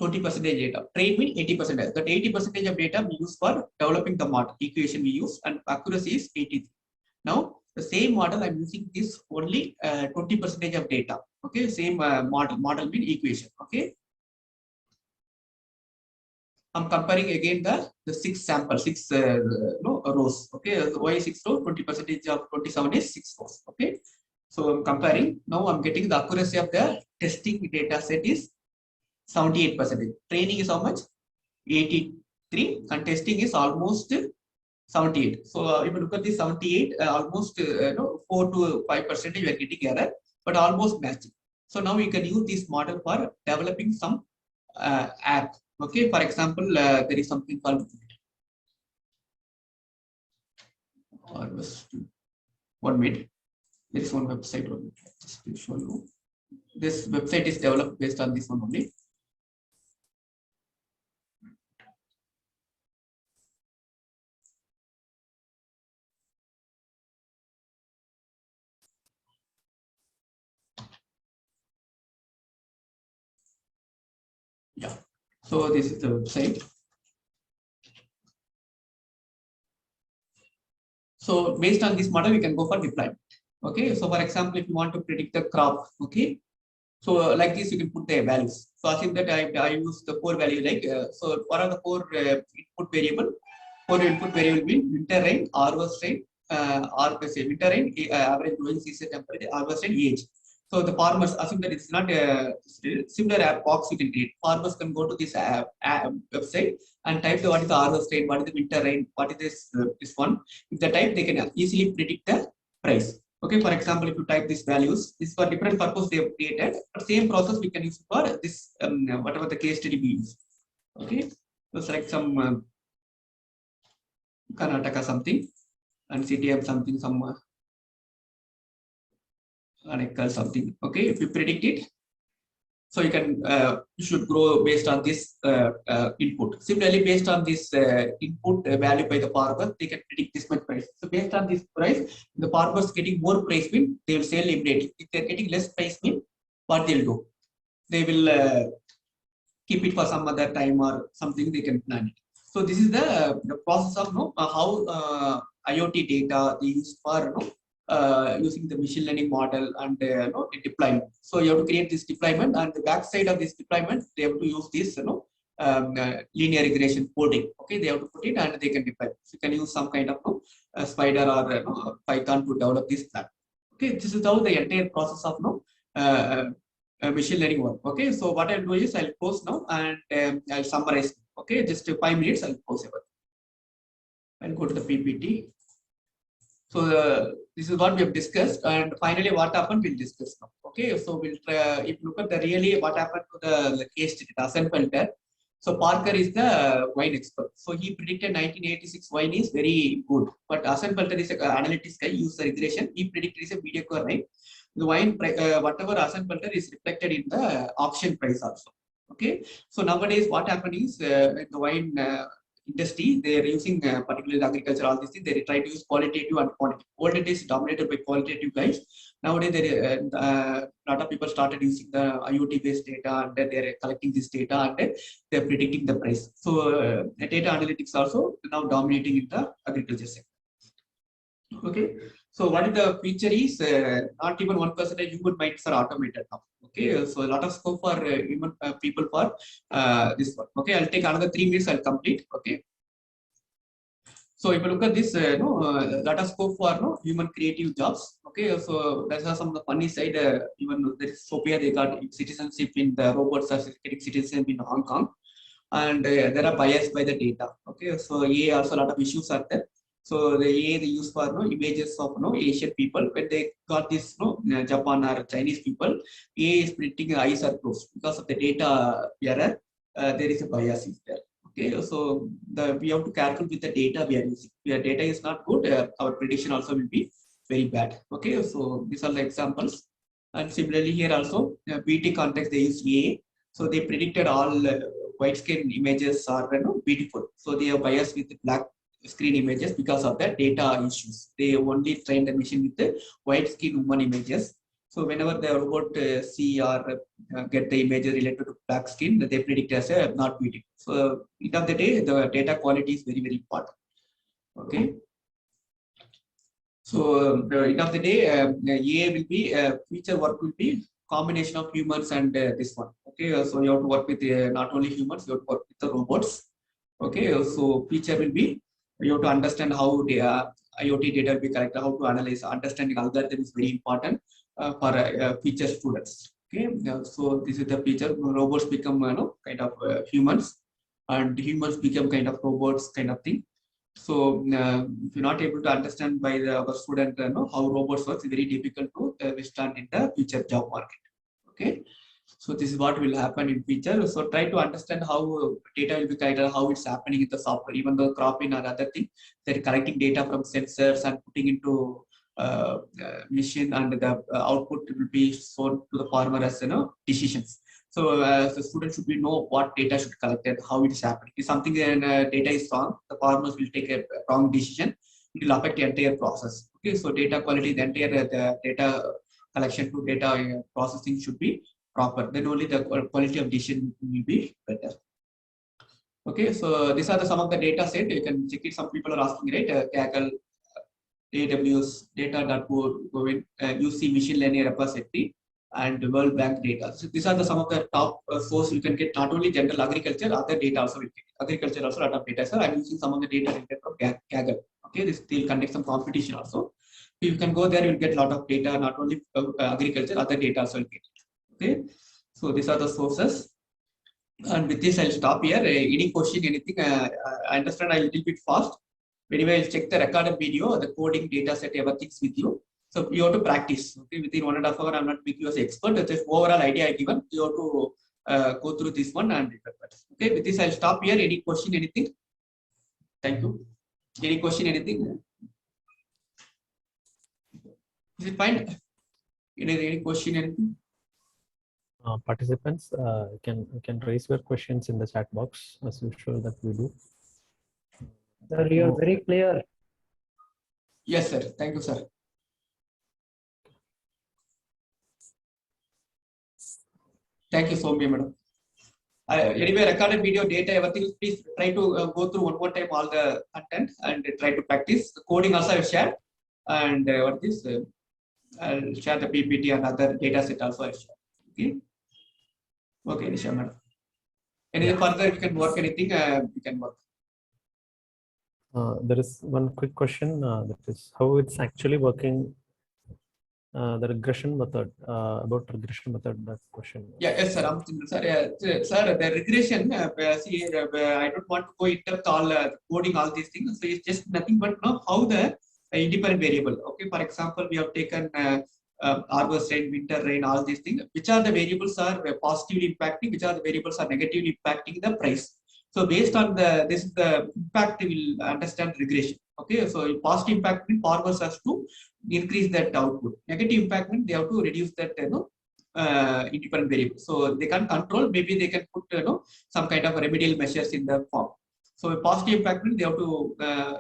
20% data. Train mean 80%. That 80% of data we use for developing the model equation we use, and accuracy is 83. Now the same model I'm using this only 20% of data. Okay, same model mean equation. Okay, I'm comparing again the 6 sample, 6 rows. Okay, Y 6 row, 20% of 27 is 6 rows. Okay, so I'm comparing. Now I'm getting the accuracy of the testing data set is 78%. Training is how much? 83, and testing is almost 78. So if you look at this 78, almost 4 to 5% you are getting error, but almost matching. So now we can use this model for developing some app. Okay, for example, there is something called one minute. There is one website. Just to show you, this website is developed based on this one only. Yeah, so this is the website. So based on this model, we can go for deployment. Okay, so for example, if you want to predict the crop, okay, so like this, you can put the values. So assume that I use the 4 value, like so what are the 4 input variable? 4 input variable mean winter rain, harvest rain, winter rain, average growing season temperature, harvest rain, age. So the farmers, assume that it's not a similar app box you can create. Farmers can go to this website and type the what is the harvest rain, what is the winter rain, what is this one. If they type, they can easily predict the price. Okay, for example, if you type these values, this is for different purpose they have created, but same process we can use for this whatever the case study we use. Okay, so select some Karnataka something and CTM something, some unequal something. Okay, if you predict it, so you can you should grow based on this input. Similarly, based on this input value by the farmer, they can predict this much price. So based on this price, the farmers getting more price mean they will sell immediately. If they're getting less price mean, what they'll do? They will keep it for some other time or something. They can plan it. So this is the process of how IoT data they use for using the machine learning model and deployment. So you have to create this deployment, and the backside of this deployment they have to use this linear regression coding. Okay, they have to put it and they can deploy. So you can use some kind of Spider or Python to develop this plan. Okay, this is how the entire process of machine learning work. Okay, so what I'll do is I'll pause now and I'll summarize. Okay, just 5 minutes I'll pause everything. I'll go to the PPT. So this is what we have discussed, and finally what happened we'll discuss now. Okay, so we'll try, if you look at the really what happened to the case study, Assenfelter. So Parker is the wine expert. So he predicted 1986 wine is very good, but Assenfelter is an analytics guy, used the regression. He predicted is a mediocre wine. The wine, whatever Assenfelter is reflected in the auction price also. Okay, so nowadays what happened is the wine industry, they are using particularly agriculture, all these things, they try to use qualitative and quantitative. Older days dominated by qualitative guys. Nowadays, there a lot of people started using the IoT based data, and they are collecting this data and they are predicting the price. So data analytics also now dominating in the agriculture sector. Okay, so what is the feature is not even 1% human minds are automated now. Okay, so a lot of scope for human people for this one. Okay, I'll take another 3 minutes. I'll complete. Okay, so if you look at this, lot of scope for human creative jobs. Okay, so that's some of the funny side. Even there is Sophia, they got citizenship in the robots are getting citizenship in Hong Kong, and there are bias by the data. Okay, so also a lot of issues are there. So the they use for images of Asian people. When they got this Japan or Chinese people, is predicting eyes are closed because of the data error. There is a bias is there. Okay, so we have to careful with the data we are using. If your data is not good, our prediction also will be very bad. Okay, so these are the examples. And similarly here also, beauty context they use AI. So they predicted all white skin images are beautiful. So they are biased with black screen images because of the data issues. They only train the machine with the white skin woman images. So whenever the robot see or get the images related to black skin, they predict as a not beautiful. So end of the day, the data quality is very, very important. Okay. So end of the day, AI will be future work will be combination of humans and this one. Okay. So you have to work with not only humans, you have to work with the robots. Okay. So future will be you have to understand how the IoT data will be collected, how to analyze. Understanding algorithm is very important for future students. Okay, so this is the future. Robots become kind of humans, and humans become kind of robots, kind of thing. So if you're not able to understand by our student how robots work, it's very difficult to withstand in the future job market. Okay. So this is what will happen in future. So try to understand how data will be collected, how it's happening in the software. Even though cropping or other thing, they're collecting data from sensors and putting into machine, and the output will be shown to the farmer as decisions. So the student should know what data should collect and how it is happening. If something data is wrong, the farmers will take a wrong decision. It will affect the entire process. Okay, so data quality, the entire the data collection to data processing should be proper. Then only the quality of decision will be better. Okay, so these are some of the data set. You can check it. Some people are asking, right? Kaggle, AWS, data.gov, UC machine learning repository, and World Bank data. So these are some of the top source you can get. Not only general agriculture, other data also will get. Agriculture also a lot of data. So I'm using some of the data from Kaggle. Okay, this will conduct some competition also. You can go there, you'll get a lot of data. Not only agriculture, other data also will get. Okay, so these are the sources, and with this I'll stop here. Any question, anything? I understand a little bit fast. Anyway, I'll check the recorded video, the coding data set, everything's with you. So you have to practice. Okay, within 1.5 hours, I'm not making you as an expert. It's just overall idea I given. You have to go through this one and okay. With this, I'll stop here. Any question, anything? Thank you. Any question, anything? Is it fine? Any question? Anything? Participants can raise your questions in the chat box as usual that we do. Sir, you are very clear. Yes, sir. Thank you, sir. Thank you so much, madam. Anyway, recorded video, data, everything. Please try to go through one more time all the content and try to practice. The coding also I will share. And what is I'll share the PPT and other data set also I will share. Okay. Okay, Nisha, madam. Anything further? You can work anything. You can work. There is one quick question that is how it's actually working. The regression method, about regression method, that question. Yeah, yes, sir. Sir, the regression, see, I don't want to go in depth all coding all these things. So it's just nothing but how the independent variable. Okay, for example, we have taken harvest rain, winter rain, all these things. Which are the variables are positively impacting? Which are the variables are negatively impacting the price? So based on this is the impact we will understand regression. Okay, so positive impact means farmers has to increase that output. Negative impact means they have to reduce that independent variable. So they can control. Maybe they can put some kind of remedial measures in the form. So a positive impact means they have to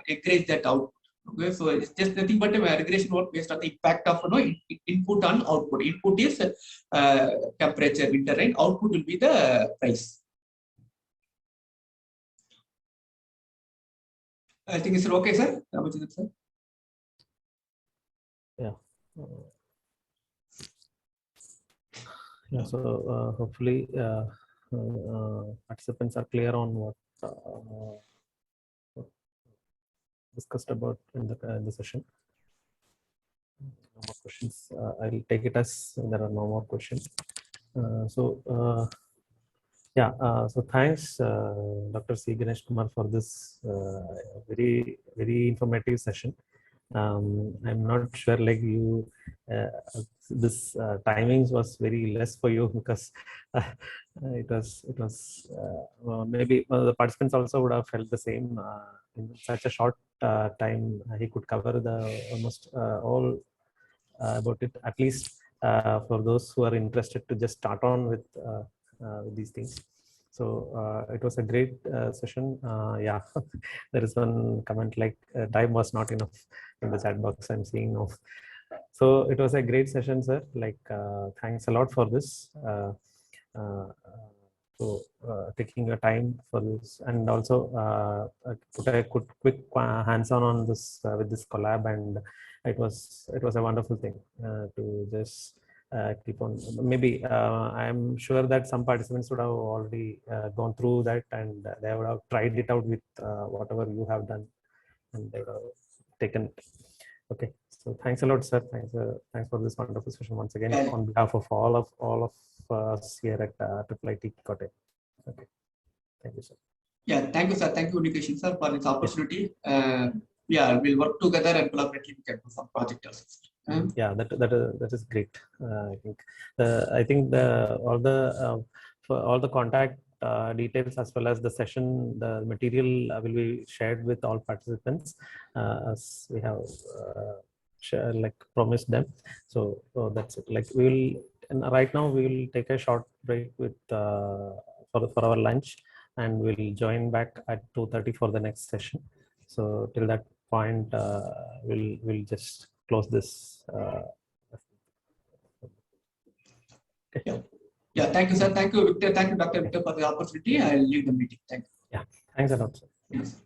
encourage that output. Okay, so it's just nothing but a regression work based on the impact of input on output. Input is temperature, winter rain. Output will be the price. I think it's okay, sir. Sir? Yeah. Yeah. So hopefully participants are clear on what discussed about in the session. No more questions. I'll take it as there are no more questions. Yeah, so thanks, Dr. C. Ganesh Kumar, for this very, very informative session. I'm not sure, like you, this timings was very less for you because it was maybe the participants also would have felt the same. In such a short time, he could cover the almost all about it. At least for those who are interested to just start on with these things. So it was a great session. Yeah, there is one comment like time was not enough in the chat box. I'm seeing now. So it was a great session, sir. Like thanks a lot for this. Taking your time for this, and also put a quick hands-on on this with this collab, and it was a wonderful thing to just keep on. Maybe I'm sure that some participants would have already gone through that, and they would have tried it out with whatever you have done, and they would have taken it. Okay, so thanks a lot, sir. Thanks for this wonderful session once again on behalf of all of us here at IIIT Kotte. Okay, thank you, sir. Yeah, thank you, sir. Thank you, Nikesh, sir, for this opportunity. Yeah, we'll work together and collaboratively can do some project also. Yeah, that is great. I think for all the contact details as well as the session, the material will be shared with all participants as we have like promised them. So that's it. Like right now we will take a short break with for our lunch, and we'll join back at 2:30 for the next session. So till that point, we'll just close this. Okay. Yeah, thank you, sir. Thank you, Victor. Thank you, Dr. Victor, for the opportunity. I'll leave the meeting. Thank you. Yeah, thanks a lot, sir. Yes.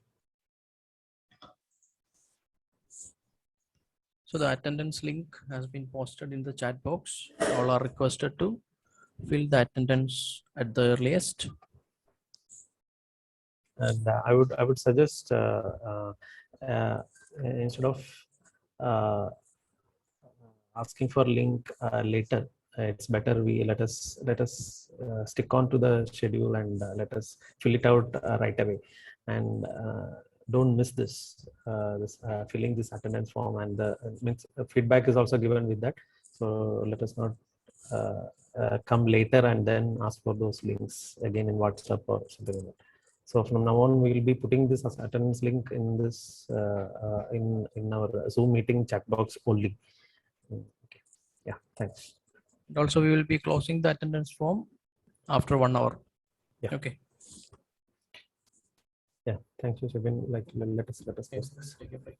So the attendance link has been posted in the chat box. All are requested to fill the attendance at the earliest. And I would suggest instead of asking for link later, it's better we let us stick on to the schedule and let us fill it out right away, and don't miss this filling this attendance form, and the feedback is also given with that. So let us not come later and then ask for those links again in WhatsApp or something like that. So from now on, we will be putting this as attendance link in this in our Zoom meeting chat box only. Okay. Yeah, thanks. And also we will be closing the attendance form after 1 hour. Yeah. Okay. Yeah, thank you, Shubin. Like, let us close this. Take a break.